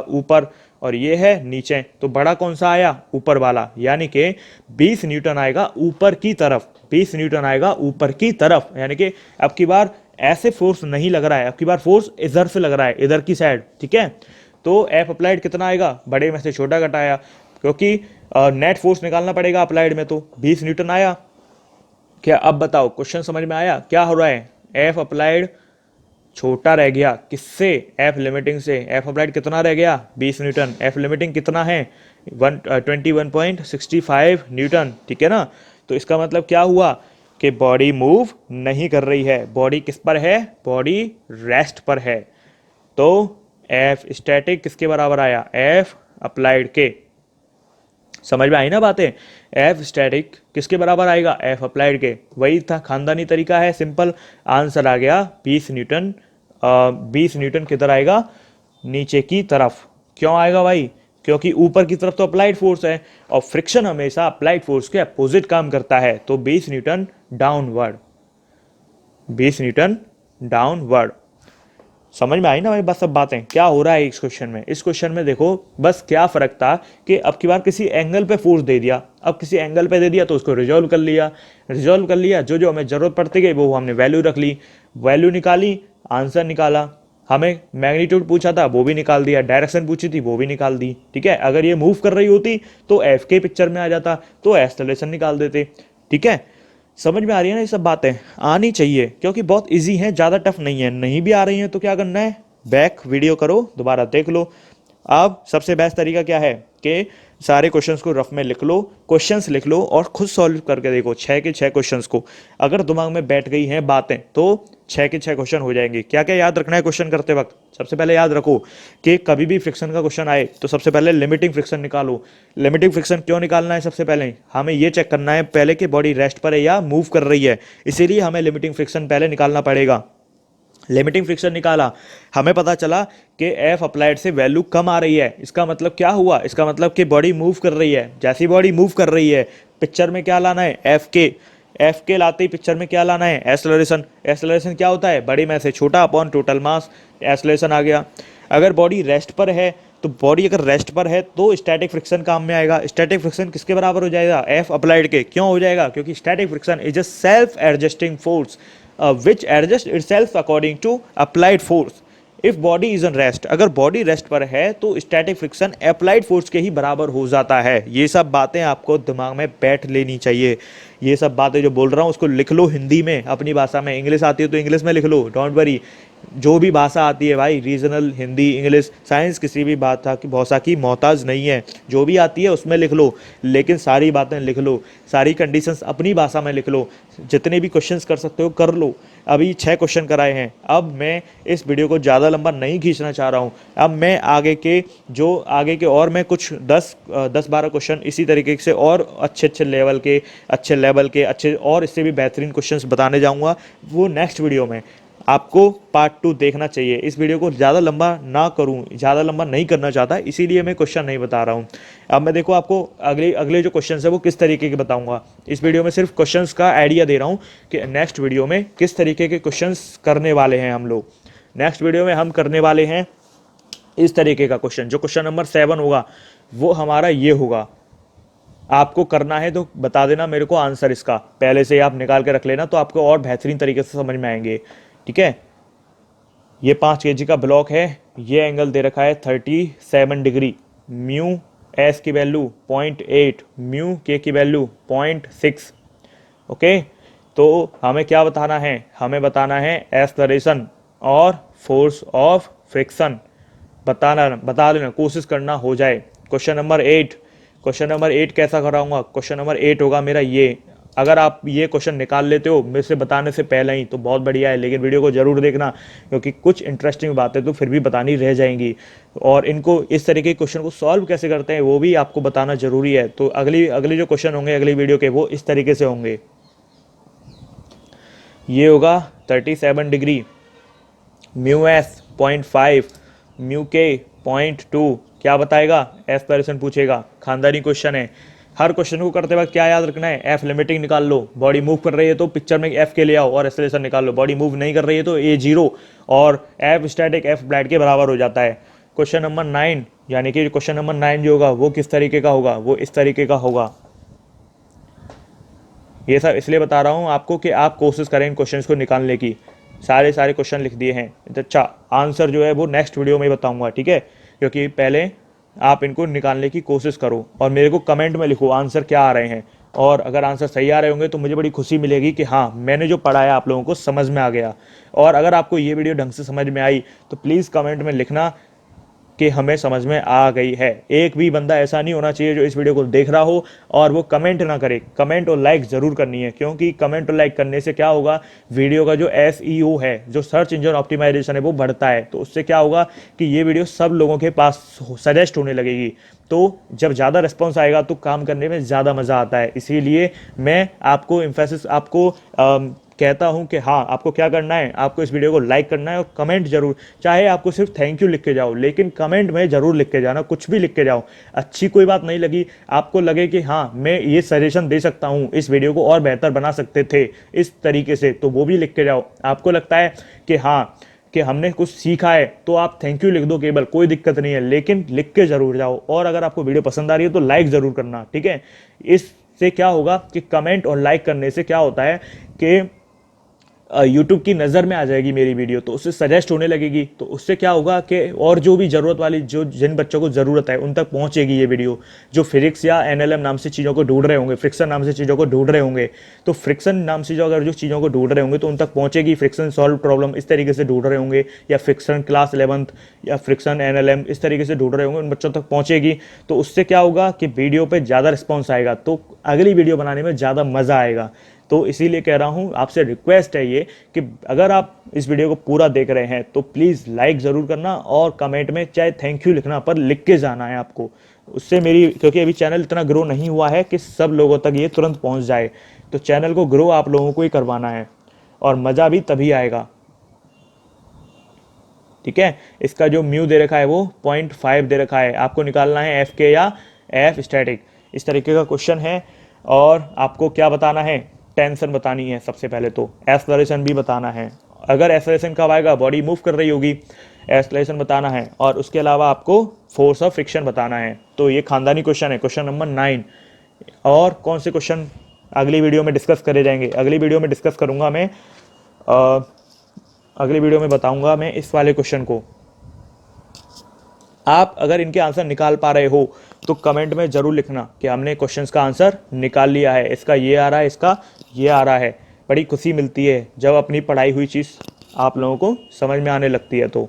ऊपर और ये है नीचे, तो बड़ा कौन सा आया? ऊपर वाला, यानी कि 20 न्यूटन आएगा ऊपर की तरफ। 20 न्यूटन आएगा ऊपर की तरफ, यानी कि अब की बार ऐसे फोर्स नहीं लग रहा है, अब की बार फोर्स इधर से लग रहा है, इधर की साइड। ठीक है, तो एफ अप्लाइड कितना आएगा? बड़े में से छोटा घटाया, क्योंकि नेट फोर्स निकालना पड़ेगा अप्लाइड में, तो 20 न्यूटन आया। क्या अब बताओ क्वेश्चन समझ में आया क्या हो रहा है? एफ अप्लाइड छोटा रह गया किससे, एफ लिमिटिंग से। एफ अप्लाइड कितना रह गया 20 न्यूटन, एफ लिमिटिंग कितना है 21.65 न्यूटन, ठीक है ना। तो इसका मतलब क्या हुआ कि बॉडी मूव नहीं कर रही है, बॉडी किस पर है, बॉडी रेस्ट पर है। तो एफ स्टैटिक किसके बराबर आया, एफ अप्लाइड के। समझ में आई ना बातें, एफ स्टैटिक किसके बराबर आएगा, एफ अप्लाइड के। वही था, खानदानी तरीका है, सिंपल। आंसर आ गया 20 न्यूटन। 20 न्यूटन किधर आएगा, नीचे की तरफ। क्यों आएगा भाई, क्योंकि ऊपर की तरफ तो अप्लाइड फोर्स है और फ्रिक्शन हमेशा अप्लाइड फोर्स के अपोजिट काम करता है। तो 20 न्यूटन डाउनवर्ड, 20 न्यूटन डाउनवर्ड। समझ में आई ना भाई बस सब बातें, क्या हो रहा है इस क्वेश्चन में। इस क्वेश्चन में देखो बस क्या फर्क था कि अब की बार किसी एंगल पे फोर्स दे दिया, अब किसी एंगल पे दे दिया तो उसको रिजॉल्व कर लिया, रिजॉल्व कर लिया, जो जो हमें जरूरत पड़ती गई वो हमने वैल्यू रख ली, वैल्यू निकाली, आंसर निकाला। हमें मैग्नीट्यूड पूछा था वो भी निकाल दिया, डायरेक्शन पूछी थी वो भी निकाल दी, ठीक है। अगर ये मूव कर रही होती तो एफ के पिक्चर में आ जाता, तो एक्सेलरेशन निकाल देते, ठीक है। समझ में आ रही है ना ये सब बातें, आनी चाहिए क्योंकि बहुत इजी है, ज़्यादा टफ नहीं है। नहीं भी आ रही है तो क्या करना है, बैक वीडियो करो, दोबारा देख लो। अब सबसे बेस्ट तरीका क्या है कि सारे क्वेश्चंस को रफ में लिख लो, क्वेश्चंस लिख लो और खुद सॉल्व करके देखो 6 के 6 क्वेश्चंस को। अगर दिमाग में बैठ गई हैं बातें तो 6 के 6 क्वेश्चन हो जाएंगे। क्या क्या याद रखना है क्वेश्चन करते वक्त, सबसे पहले याद रखो कि कभी भी फ्रिक्शन का क्वेश्चन आए तो सबसे पहले लिमिटिंग फ्रिक्शन निकालो। लिमिटिंग फ्रिक्शन क्यों निकालना है, सबसे पहले हमें ये चेक करना है पहले कि बॉडी रेस्ट पर है या मूव कर रही है, इसीलिए हमें लिमिटिंग फ्रिक्शन पहले निकालना पड़ेगा। लिमिटिंग फ्रिक्शन निकाला, हमें पता चला कि एफ अप्लाइड से वैल्यू कम आ रही है। इसका मतलब क्या हुआ, इसका मतलब कि बॉडी मूव कर रही है। जैसी बॉडी मूव कर रही है पिक्चर में क्या लाना है, एफ के। एफ के लाते ही पिक्चर में क्या लाना है, एक्सेलरेशन। एक्सेलरेशन क्या होता है, बड़ी में से छोटा अपॉन टोटल मास, एक्सेलरेशन आ गया। अगर बॉडी रेस्ट पर है तो बॉडी अगर रेस्ट पर है तो स्टैटिक फ्रिक्शन काम में आएगा। स्टैटिक फ्रिक्शन किसके बराबर हो जाएगा, एफ अप्लाइड के। क्यों हो जाएगा, क्योंकि static friction is a self adjusting force which adjusts itself according to applied force if body is on rest। अगर बॉडी रेस्ट पर है तो स्टैटिक फ्रिक्शन अप्लाइड फोर्स के ही बराबर हो जाता है। ये सब बातें आपको दिमाग में बैठ लेनी चाहिए। ये सब बातें जो बोल रहा हूँ उसको लिख लो हिंदी में, अपनी भाषा में। इंग्लिश आती है तो इंग्लिश में लिख लो, डोंट वरी। जो भी भाषा आती है भाई, रीजनल, हिंदी, इंग्लिश, साइंस, किसी भी भाषा की मोहताज नहीं है, जो भी आती है उसमें लिख लो, लेकिन सारी बातें लिख लो, सारी कंडीशंस अपनी भाषा में लिख लो। जितने भी क्वेश्चंस कर सकते हो कर लो। अभी 6 क्वेश्चन कराए हैं, अब मैं इस वीडियो को ज़्यादा लंबा नहीं खींचना चाह रहा हूँ। अब मैं आगे के और मैं कुछ 10-12 क्वेश्चन इसी तरीके से और अच्छे लेवल के अच्छे और इससे भी बेहतरीन क्वेश्चंस बताने जाऊँगा, वो नेक्स्ट वीडियो में। आपको पार्ट 2 देखना चाहिए। इस वीडियो को ज़्यादा लंबा ना करूं, ज़्यादा लंबा नहीं करना चाहता, इसीलिए मैं क्वेश्चन नहीं बता रहा हूं। अब मैं देखो आपको अगले जो क्वेश्चन है वो किस तरीके के बताऊंगा। इस वीडियो में सिर्फ क्वेश्चंस का आइडिया दे रहा हूं कि नेक्स्ट वीडियो में किस तरीके के क्वेश्चंस करने वाले हैं हम लोग। नेक्स्ट वीडियो में हम करने वाले हैं इस तरीके का क्वेश्चन। जो क्वेश्चन नंबर 7 होगा वो हमारा ये होगा। आपको करना है तो बता देना मेरे को आंसर, इसका पहले से आप निकाल के रख लेना तो आपको और बेहतरीन तरीके से समझ में आएंगे, ठीक है। ये 5 kg का ब्लॉक है, ये एंगल दे रखा है 37 डिग्री, म्यू एस की वैल्यू 0.8, म्यू के की वैल्यू 0.6। ओके, तो हमें क्या बताना है, हमें बताना है एक्सेलरेशन और फोर्स ऑफ फ्रिक्शन। बता लेना, कोशिश करना हो जाए। क्वेश्चन नंबर 8 कैसा कराऊंगा, क्वेश्चन नंबर 8 होगा मेरा ये। अगर आप ये क्वेश्चन निकाल लेते हो मेरे से बताने से पहले ही तो बहुत बढ़िया है, लेकिन वीडियो को जरूर देखना क्योंकि कुछ इंटरेस्टिंग बातें तो फिर भी बतानी रह जाएंगी, और इनको इस तरीके के क्वेश्चन को सॉल्व कैसे करते हैं वो भी आपको बताना जरूरी है। तो अगली जो क्वेश्चन होंगे अगली वीडियो के वो इस तरीके से होंगे। ये होगा 37 डिग्री, म्यू एस 0.5, म्यू के 0.2, क्या बताएगा, एक्सेलरेशन पूछेगा। खानदानी क्वेश्चन है। हर क्वेश्चन को करते वक्त क्या याद रखना है, एफ लिमिटिंग निकाल लो। बॉडी मूव कर रही है तो पिक्चर में एफ के ले आओ और एक्सेलरेशन निकाल लो। बॉडी मूव नहीं कर रही है तो ए 0 और एफ स्टैटिक एफ अप्लाइड के बराबर हो जाता है। क्वेश्चन नंबर 9 यानी कि क्वेश्चन नंबर 9 जो होगा वो किस तरीके का होगा, वो इस तरीके का होगा। ये सब इसलिए बता रहा हूँ आपको कि आप कोशिश करें इन क्वेश्चन को निकालने की। सारे क्वेश्चन लिख दिए हैं। अच्छा, आंसर जो है वो नेक्स्ट वीडियो में बताऊँगा, ठीक है, क्योंकि पहले आप इनको निकालने की कोशिश करो और मेरे को कमेंट में लिखो आंसर क्या आ रहे हैं। और अगर आंसर सही आ रहे होंगे तो मुझे बड़ी खुशी मिलेगी कि हाँ, मैंने जो पढ़ाया आप लोगों को समझ में आ गया। और अगर आपको ये वीडियो ढंग से समझ में आई तो प्लीज़ कमेंट में लिखना कि हमें समझ में आ गई है। एक भी बंदा ऐसा नहीं होना चाहिए जो इस वीडियो को देख रहा हो और वो कमेंट ना करे। कमेंट और लाइक ज़रूर करनी है, क्योंकि कमेंट और लाइक करने से क्या होगा, वीडियो का जो SEO है, जो सर्च इंजन ऑप्टिमाइजेशन है, वो बढ़ता है। तो उससे क्या होगा कि ये वीडियो सब लोगों के पास सजेस्ट होने लगेगी। तो जब ज़्यादा रिस्पॉन्स आएगा तो काम करने में ज़्यादा मज़ा आता है। इसीलिए मैं आपको इम्फेसिस आपको कहता हूं कि हाँ, आपको क्या करना है, आपको इस वीडियो को लाइक करना है और कमेंट जरूर, चाहे आपको सिर्फ थैंक यू लिख के जाओ, लेकिन कमेंट में जरूर लिख के जाना, कुछ भी लिख के जाओ। अच्छी कोई बात नहीं लगी, आपको लगे कि हाँ, मैं ये सजेशन दे सकता हूँ, इस वीडियो को और बेहतर बना सकते थे इस तरीके से, तो वो भी लिख के जाओ। आपको लगता है कि हाँ, कि हमने कुछ सीखा है, तो आप थैंक यू लिख दो केवल, कोई दिक्कत नहीं है, लेकिन लिख के जरूर जाओ। और अगर आपको वीडियो पसंद आ रही है तो लाइक जरूर करना, ठीक है। इससे क्या होगा कि कमेंट और लाइक करने से क्या होता है कि यूट्यूब की नज़र में आ जाएगी मेरी वीडियो, तो उससे सजेस्ट होने लगेगी। तो उससे क्या होगा कि और जो भी ज़रूरत वाली, जो जिन बच्चों को ज़रूरत है उन तक पहुंचेगी ये वीडियो। जो फिजिक्स या NLM नाम से चीज़ों को ढूंढ रहे होंगे, फ्रिक्शन नाम से चीज़ों को ढूंढ रहे होंगे, तो फ्रिक्शन नाम से जो अगर जो चीज़ों को ढूंढ रहे होंगे तो उन तक पहुंचेगी। फ्रिक्शन सॉल्व प्रॉब्लम इस तरीके से ढूंढ रहे होंगे, या फ्रिक्शन क्लास 11th या फ्रिक्शन NLM इस तरीके से ढूंढ रहे होंगे, उन बच्चों तक पहुंचेगी। तो उससे क्या होगा कि वीडियो पर ज़्यादा रिस्पॉन्स आएगा, तो अगली वीडियो बनाने में ज़्यादा मज़ा आएगा। तो इसीलिए कह रहा हूँ, आपसे रिक्वेस्ट है ये कि अगर आप इस वीडियो को पूरा देख रहे हैं तो प्लीज़ लाइक ज़रूर करना और कमेंट में चाहे थैंक यू लिखना, पर लिख के जाना है आपको। उससे मेरी, क्योंकि अभी चैनल इतना ग्रो नहीं हुआ है कि सब लोगों तक ये तुरंत पहुंच जाए, तो चैनल को ग्रो आप लोगों को ही करवाना है और मज़ा भी तभी आएगा, ठीक है। इसका जो म्यू दे रखा है वो 0.5 दे रखा है, आपको निकालना है FK या F स्टैटिक, इस तरीके का क्वेश्चन है। और आपको क्या बताना है, टेंशन बतानी है सबसे पहले, तो एक्सलरेशन भी बताना है। अगर एक्सलरेशन कब आएगा, बॉडी मूव कर रही होगी, एक्सलरेशन बताना है। और उसके अलावा आपको फोर्स ऑफ फ्रिक्शन बताना है। तो ये खानदानी क्वेश्चन है, क्वेश्चन नंबर 9। और कौन से क्वेश्चन अगली वीडियो में डिस्कस करे जाएंगे, अगली वीडियो में डिस्कस करूंगा मैं, अगली वीडियो में बताऊंगा मैं इस वाले क्वेश्चन को। आप अगर इनके आंसर निकाल पा रहे हो तो कमेंट में ज़रूर लिखना कि हमने क्वेश्चंस का आंसर निकाल लिया है, इसका ये आ रहा है, इसका ये आ रहा है। बड़ी खुशी मिलती है जब अपनी पढ़ाई हुई चीज़ आप लोगों को समझ में आने लगती है। तो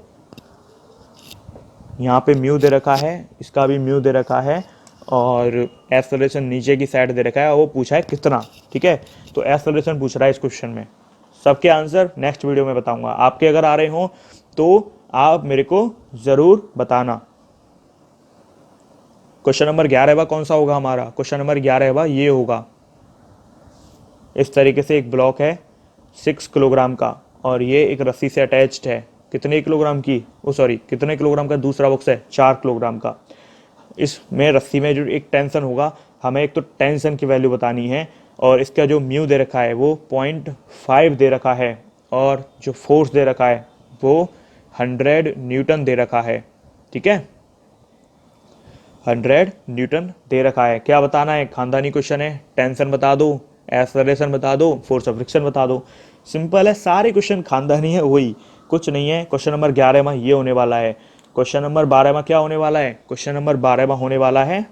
यहाँ पे म्यू दे रखा है, इसका भी म्यू दे रखा है, और एक्सेलरेशन नीचे की साइड दे रखा है, और वो पूछा है कितना, ठीक है। तो एक्सेलरेशन पूछ रहा है इस क्वेश्चन में। सबके आंसर नेक्स्ट वीडियो में बताऊंगा। आपके अगर आ रहे हों तो आप मेरे को ज़रूर बताना। क्वेश्चन नंबर 11वां कौन सा होगा हमारा, क्वेश्चन नंबर 11वां ये होगा। इस तरीके से एक ब्लॉक है 6 किलोग्राम का, और ये एक रस्सी से अटैच्ड है, कितने किलोग्राम की, कितने किलोग्राम का दूसरा बॉक्स है, 4 किलोग्राम का। इसमें रस्सी में जो एक टेंशन होगा, हमें एक तो टेंशन की वैल्यू बतानी है, और इसका जो म्यू दे रखा है वो 0.5 दे रखा है, और जो फोर्स दे रखा है वो 100 न्यूटन दे रखा है, ठीक है। 100 न्यूटन दे रखा है। क्या बताना है, खानदानी क्वेश्चन है, टेंशन बता दो, एक्सेलरेशन बता दो, फोर्स ऑफ फ्रिक्शन बता दो। सिंपल है, सारे क्वेश्चन खानदानी है, वही कुछ नहीं है। क्वेश्चन नंबर 11वां ये होने वाला है। क्वेश्चन नंबर 12वां क्या होने वाला है, क्वेश्चन नंबर 12वां होने वाला है,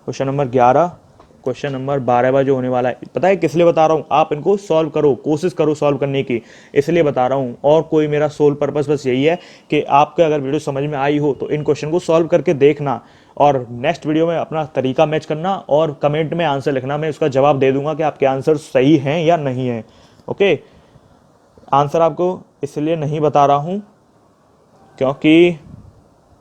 क्वेश्चन नंबर 11, क्वेश्चन नंबर 12वां जो होने वाला है, पता है किस लिए बता रहा हूँ, आप इनको सॉल्व करो, कोशिश करो सॉल्व करने की, इसलिए बता रहा हूँ। और कोई मेरा सोल पर्पस बस यही है कि आपके अगर वीडियो समझ में आई हो तो इन क्वेश्चन को सॉल्व करके देखना, और नेक्स्ट वीडियो में अपना तरीका मैच करना, और कमेंट में आंसर लिखना। मैं उसका जवाब दे दूंगा कि आपके आंसर सही हैं या नहीं है। ओके, आंसर आपको इसलिए नहीं बता रहा हूँ क्योंकि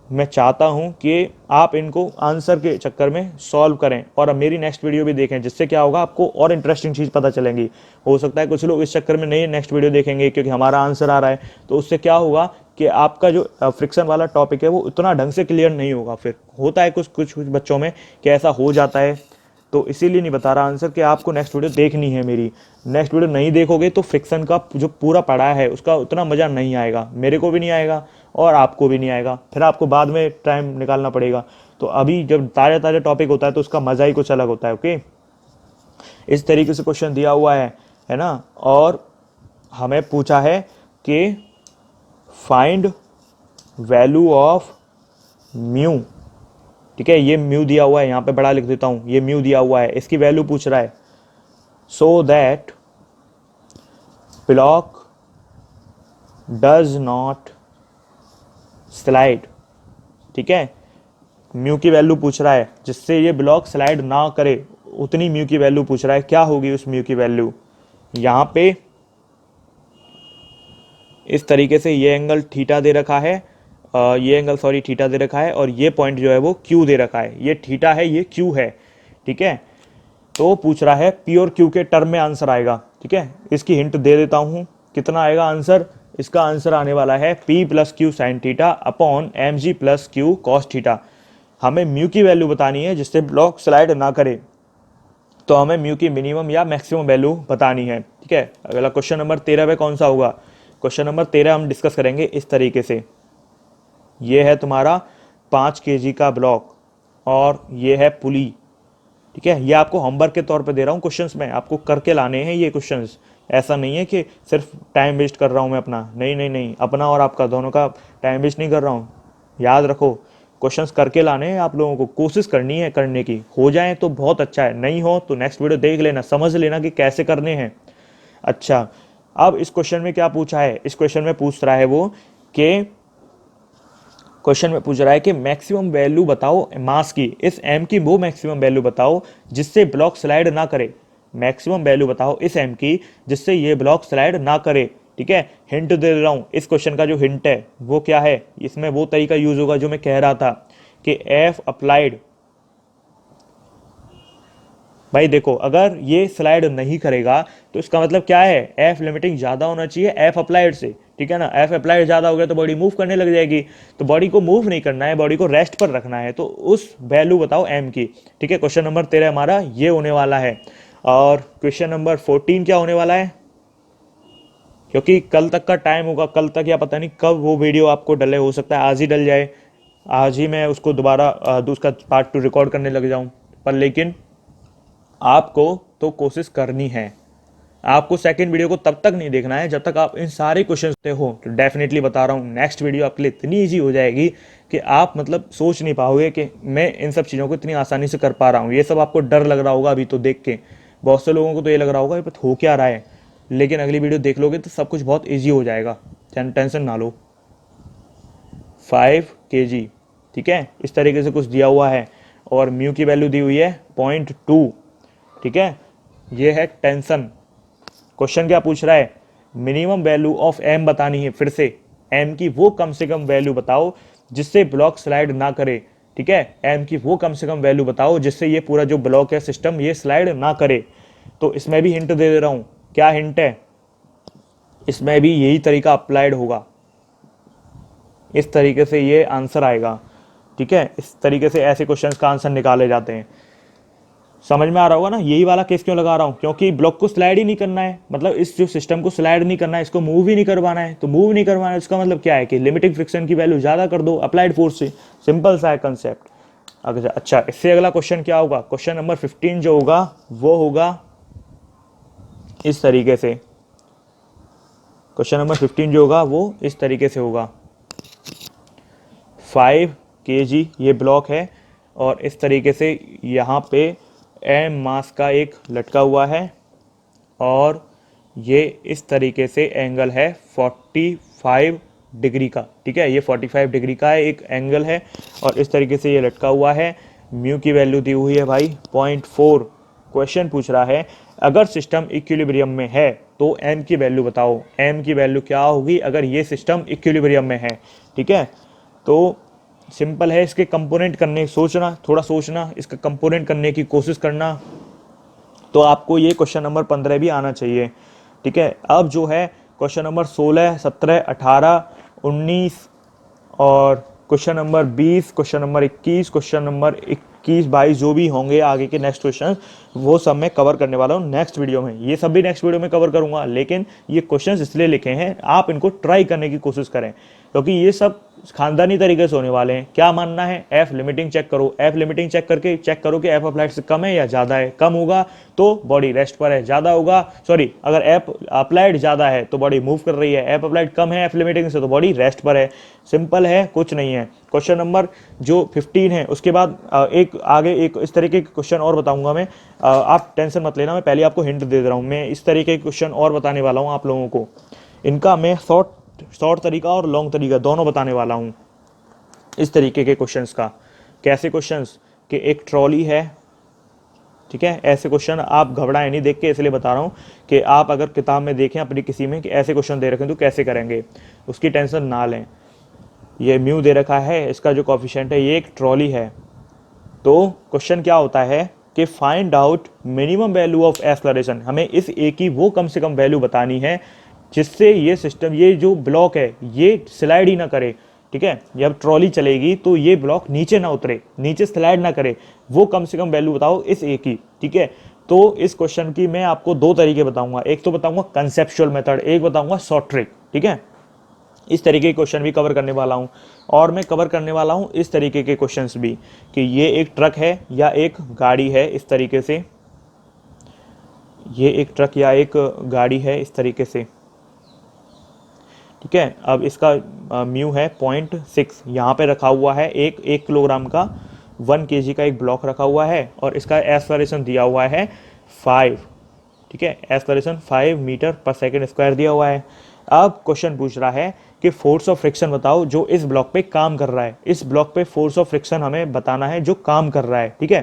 मैं चाहता हूं कि आप इनको आंसर के चक्कर में सॉल्व करें और अब मेरी नेक्स्ट वीडियो भी देखें, जिससे क्या होगा आपको और इंटरेस्टिंग चीज़ पता चलेंगी। हो सकता है कुछ लोग इस चक्कर में नहीं नेक्स्ट वीडियो देखेंगे क्योंकि हमारा आंसर आ रहा है, तो उससे क्या होगा कि आपका जो फ्रिक्शन वाला टॉपिक है वो उतना ढंग से क्लियर नहीं होगा। फिर होता है कुछ कुछ कुछ बच्चों में कि ऐसा हो जाता है, तो इसीलिए नहीं बता रहा आंसर कि आपको नेक्स्ट वीडियो देखनी है मेरी। नेक्स्ट वीडियो नहीं देखोगे तो फ्रिक्शन का जो पूरा पढ़ा है उसका उतना मज़ा नहीं आएगा, मेरे को भी नहीं आएगा और आपको भी नहीं आएगा, फिर आपको बाद में टाइम निकालना पड़ेगा। तो अभी जब ताज़ा ताज़ा टॉपिक होता है तो उसका मज़ा ही कुछ अलग होता है। ओके, इस तरीके से क्वेश्चन दिया हुआ है ना। और हमें पूछा है कि फाइंड वैल्यू ऑफ म्यू ठीक है, ये म्यू दिया हुआ है, यहाँ पे बड़ा लिख देता हूँ, ये म्यू दिया हुआ है, इसकी वैल्यू पूछ रहा है। So that block does not slide, ठीक है, म्यू की वैल्यू पूछ रहा है जिससे ये ब्लॉक स्लाइड ना करे, उतनी म्यू की वैल्यू पूछ रहा है। क्या होगी उस म्यू की वैल्यू? यहाँ पे इस तरीके से ये एंगल थीटा दे रखा है, ये एंगल सॉरी थीटा दे रखा है, और ये पॉइंट जो है वो क्यू दे रखा है, ये थीटा है ये क्यू है, ठीक है। तो पूछ रहा है पी और क्यू के टर्म में आंसर आएगा, ठीक है। इसकी हिंट दे देता हूँ, कितना आएगा आंसर? इसका आंसर आने वाला है P plus q sine theta upon m g plus q cos theta. हमें म्यू की वैल्यू बतानी है जिससे ब्लॉक स्लाइड ना करे, तो हमें म्यू की मिनिमम या मैक्सिमम वैल्यू बतानी है, ठीक है। अगला क्वेश्चन नंबर 13 पे कौन सा होगा? क्वेश्चन नंबर 13 हम डिस्कस करेंगे इस तरीके से। ये है तुम्हारा 5 kg का ब्लॉक और ये है पुली, ठीक है। ये आपको होमवर्क के तौर पे दे रहा हूँ, क्वेश्चंस में आपको करके लाने हैं ये क्वेश्चंस। ऐसा नहीं है कि सिर्फ टाइम वेस्ट कर रहा हूँ मैं अपना, नहीं नहीं नहीं, अपना और आपका दोनों का टाइम वेस्ट नहीं कर रहा हूँ। याद रखो, क्वेश्चंस करके लाने हैं आप लोगों को, कोशिश करनी है करने की, हो जाए तो बहुत अच्छा है, नहीं हो तो नेक्स्ट वीडियो देख लेना, समझ लेना कि कैसे करने हैं। अच्छा, अब इस क्वेश्चन में क्या पूछा है? इस क्वेश्चन में पूछ रहा है वो कि क्वेश्चन में पूछ रहा है कि मैक्सिमम वैल्यू बताओ मास की, इस एम की वो मैक्सिमम वैल्यू बताओ जिससे ब्लॉक स्लाइड ना करे। मैक्सिमम वैल्यू बताओ इस एम की जिससे ये ब्लॉक स्लाइड ना करे, ठीक है। हिंट दे रहा हूँ, इस क्वेश्चन का जो हिंट है वो क्या है? इसमें वो तरीका यूज होगा जो मैं कह रहा था कि एफ अप्लाइड। भाई देखो, अगर ये स्लाइड नहीं करेगा तो इसका मतलब क्या है? एफ लिमिटिंग ज़्यादा होना चाहिए एफ अप्लाइड से, ठीक है ना। एफ अप्लाइड ज़्यादा हो गया तो बॉडी मूव करने लग जाएगी, तो बॉडी को मूव नहीं करना है, बॉडी को रेस्ट पर रखना है, तो उस वैल्यू बताओ एम की, ठीक है। क्वेश्चन नंबर 13 हमारा ये होने वाला है। और क्वेश्चन नंबर 14 क्या होने वाला है? क्योंकि कल तक का टाइम होगा, कल तक या पता नहीं कब वो वीडियो आपको डले, हो सकता है आज ही डल जाए, आज ही मैं उसको दोबारा उसका पार्ट 2 रिकॉर्ड करने लग जाऊँ, पर लेकिन आपको तो कोशिश करनी है। आपको सेकंड वीडियो को तब तक नहीं देखना है जब तक आप इन सारे क्वेश्चंस पे हो। तो डेफिनेटली बता रहा हूँ, नेक्स्ट वीडियो आपके लिए इतनी ईजी हो जाएगी कि आप मतलब सोच नहीं पाओगे कि मैं इन सब चीज़ों को इतनी आसानी से कर पा रहा हूँ। ये सब आपको डर लग रहा होगा अभी तो देख के, बहुत से लोगों को तो ये लग रहा होगा कि हो क्या रहा है, लेकिन अगली वीडियो देख लोगे तो सब कुछ बहुत ईजी हो जाएगा, टेंशन ना लो। 5 kg, ठीक है, इस तरीके से कुछ दिया हुआ है और म्यू की वैल्यू दी हुई है 0.2, ठीक है। ये है टेंशन। क्वेश्चन क्या पूछ रहा है? मिनिमम वैल्यू ऑफ एम बतानी है, फिर से एम की वो कम से कम वैल्यू बताओ जिससे ब्लॉक स्लाइड ना करे, ठीक है। एम की वो कम से कम वैल्यू बताओ जिससे ये पूरा जो ब्लॉक है सिस्टम ये स्लाइड ना करे। तो इसमें भी हिंट दे रहा हूं, क्या हिंट है? इसमें भी यही तरीका अप्लाइड होगा, इस तरीके से ये आंसर आएगा, ठीक है। इस तरीके से ऐसे क्वेश्चंस का आंसर निकाले जाते हैं। समझ में आ रहा होगा ना, यही वाला केस क्यों लगा रहा हूँ? क्योंकि ब्लॉक को स्लाइड ही नहीं करना है, मतलब इस जो सिस्टम को स्लाइड नहीं करना है, इसको मूव ही नहीं करवाना है। तो मूव नहीं करवाना है इसका मतलब क्या है कि लिमिटिंग फ्रिक्शन की वैल्यू ज़्यादा कर दो अप्लाइड फोर्स से, सिंपल सा है कंसेप्ट। अच्छा, इससे अगला क्वेश्चन क्या होगा? क्वेश्चन नंबर 15 जो होगा वो होगा इस तरीके से। क्वेश्चन नंबर 15 जो होगा वो इस तरीके से होगा। 5 kg ये ब्लॉक है और इस तरीके से यहाँ पे एम मास का एक लटका हुआ है और ये इस तरीके से एंगल है 45 डिग्री का, ठीक है। ये 45 डिग्री का है एक एंगल है और इस तरीके से ये लटका हुआ है। म्यू की वैल्यू दी हुई है भाई 0.4। क्वेश्चन पूछ रहा है अगर सिस्टम इक्विलिब्रियम में है तो एम की वैल्यू बताओ। एम की वैल्यू क्या होगी अगर ये सिस्टम इक्विलिब्रियम में है, ठीक है। तो सिंपल है, इसके कंपोनेंट करने सोचना, थोड़ा सोचना, इसका कंपोनेंट करने की कोशिश करना, तो आपको ये क्वेश्चन नंबर 15 भी आना चाहिए, ठीक है। अब जो है क्वेश्चन नंबर 16, 17, 18, 19 और question number 20, question number 21, question number 21, 22 जो भी होंगे आगे के नेक्स्ट क्वेश्चन, वो सब मैं कवर करने वाला हूँ नेक्स्ट वीडियो में। ये सब भी नेक्स्ट वीडियो में कवर करूँगा, लेकिन ये क्वेश्चंस इसलिए लिखे हैं आप इनको ट्राई करने की कोशिश करें, क्योंकि ये सब खानदानी तरीके से होने वाले हैं। क्या मानना है, एफ लिमिटिंग चेक करो, एफ लिमिटिंग चेक करके चेक करो कि एफ अप्लाइड से कम है या ज़्यादा है। कम होगा तो बॉडी रेस्ट पर है, ज़्यादा होगा सॉरी अगर एफ अप्लाइड ज़्यादा है तो बॉडी मूव कर रही है, एफ अप्लाइड कम है एफ लिमिटिंग से तो बॉडी रेस्ट पर है। सिंपल है, कुछ नहीं है। क्वेश्चन नंबर जो 15 है उसके बाद एक आगे एक इस तरीके के क्वेश्चन और बताऊंगा मैं, आप टेंशन मत लेना, मैं पहले आपको हिंट दे रहा हूँ। मैं इस तरीके के क्वेश्चन और बताने वाला हूँ आप लोगों को, इनका मैं शॉर्ट तरीका और लॉन्ग तरीका दोनों बताने वाला हूँ इस तरीके के क्वेश्चंस का। कैसे क्वेश्चंस कि एक ट्रॉली है, ठीक है, ऐसे क्वेश्चन आप घबराएं नहीं देख के, इसलिए बता रहा हूँ कि आप अगर किताब में देखें अपनी किसी में कि ऐसे क्वेश्चन दे रखे तो कैसे करेंगे, उसकी टेंशन ना लें। ये म्यू दे रखा है, इसका जो कॉफिशिएंट है, ये एक ट्रॉली है। तो क्वेश्चन क्या होता है कि find out minimum value of acceleration, हमें इस ए की वो कम से कम वैल्यू बतानी है जिससे ये सिस्टम, ये जो ब्लॉक है ये स्लाइड ही ना करे, ठीक है। जब ट्रॉली चलेगी तो ये ब्लॉक नीचे ना उतरे, नीचे स्लाइड ना करे, वो कम से कम वैल्यू बताओ इस ए की, ठीक है। तो इस क्वेश्चन की मैं आपको दो तरीके बताऊंगा, एक तो बताऊंगा कंसेप्चुअल मेथड, एक बताऊंगा शॉर्ट ट्रिक, ठीक है। इस तरीके के क्वेश्चन भी कवर करने वाला हूं, और मैं कवर करने वाला हूं इस तरीके के क्वेश्चंस भी कि ये एक ट्रक है या एक गाड़ी है, इस तरीके से, ये एक ट्रक या एक गाड़ी है इस तरीके से, ठीक है। अब इसका म्यू है 0.6, यहाँ पे रखा हुआ है एक 1 किलोग्राम का 1 kg का एक ब्लॉक रखा हुआ है, और इसका एक्सेलरेशन दिया हुआ है 5, ठीक है, एक्सेलरेशन 5 मीटर पर सेकेंड स्क्वायर दिया हुआ है। अब क्वेश्चन पूछ रहा है कि फोर्स ऑफ फ्रिक्शन बताओ जो इस ब्लॉक पे काम कर रहा है, इस ब्लॉक पे फोर्स ऑफ फ्रिक्शन हमें बताना है जो काम कर रहा है, ठीक है।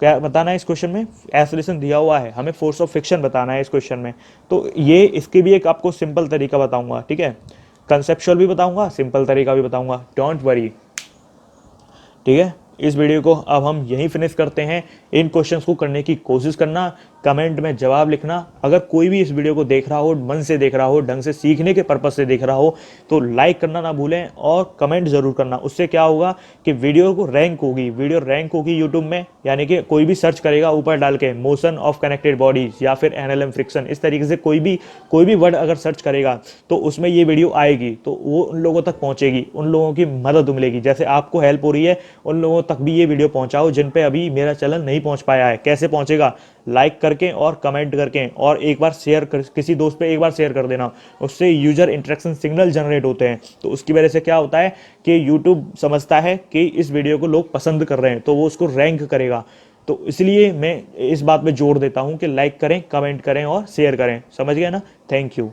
क्या बताना है इस क्वेश्चन में, एक्सेलरेशन दिया हुआ है, हमें फोर्स ऑफ फ्रिक्शन बताना है इस क्वेश्चन में। तो ये इसके भी एक आपको सिंपल तरीका बताऊंगा, ठीक है, कंसेप्चुअल भी बताऊंगा, सिंपल तरीका भी बताऊंगा, डोंट वरी, ठीक है। इस वीडियो को अब हम यहीं फिनिश करते हैं। इन क्वेश्चंस को करने की कोशिश करना, कमेंट में जवाब लिखना। अगर कोई भी इस वीडियो को देख रहा हो, मन से देख रहा हो, ढंग से सीखने के पर्पज से देख रहा हो, तो लाइक करना ना भूलें और कमेंट जरूर करना। उससे क्या होगा कि वीडियो को रैंक होगी, वीडियो रैंक होगी यूट्यूब में, यानी कि कोई भी सर्च करेगा ऊपर डाल के मोशन ऑफ कनेक्टेड बॉडीज या फिर एनएलएम फ्रिक्शन, इस तरीके से कोई भी वर्ड अगर सर्च करेगा तो उसमें ये वीडियो आएगी, तो वो उन लोगों तक पहुंचेगी, उन लोगों की मदद मिलेगी। जैसे आपको हेल्प हो रही है, उन लोगों तक भी ये वीडियो पहुंचाओ जिन पे अभी मेरा चैनल नहीं पहुंच पाया है। कैसे पहुंचेगा, लाइक करके और कमेंट करके, और एक बार शेयर कर, किसी दोस्त पे एक बार शेयर कर देना, उससे यूजर इंटरेक्शन सिग्नल जनरेट होते हैं। तो उसकी वजह से क्या होता है कि यूट्यूब समझता है कि इस वीडियो को लोग पसंद कर रहे हैं, तो वो उसको रैंक करेगा। तो इसलिए मैं इस बात पे जोर देता हूं कि लाइक करें, कमेंट करें और शेयर करें। समझ गए ना? Thank you.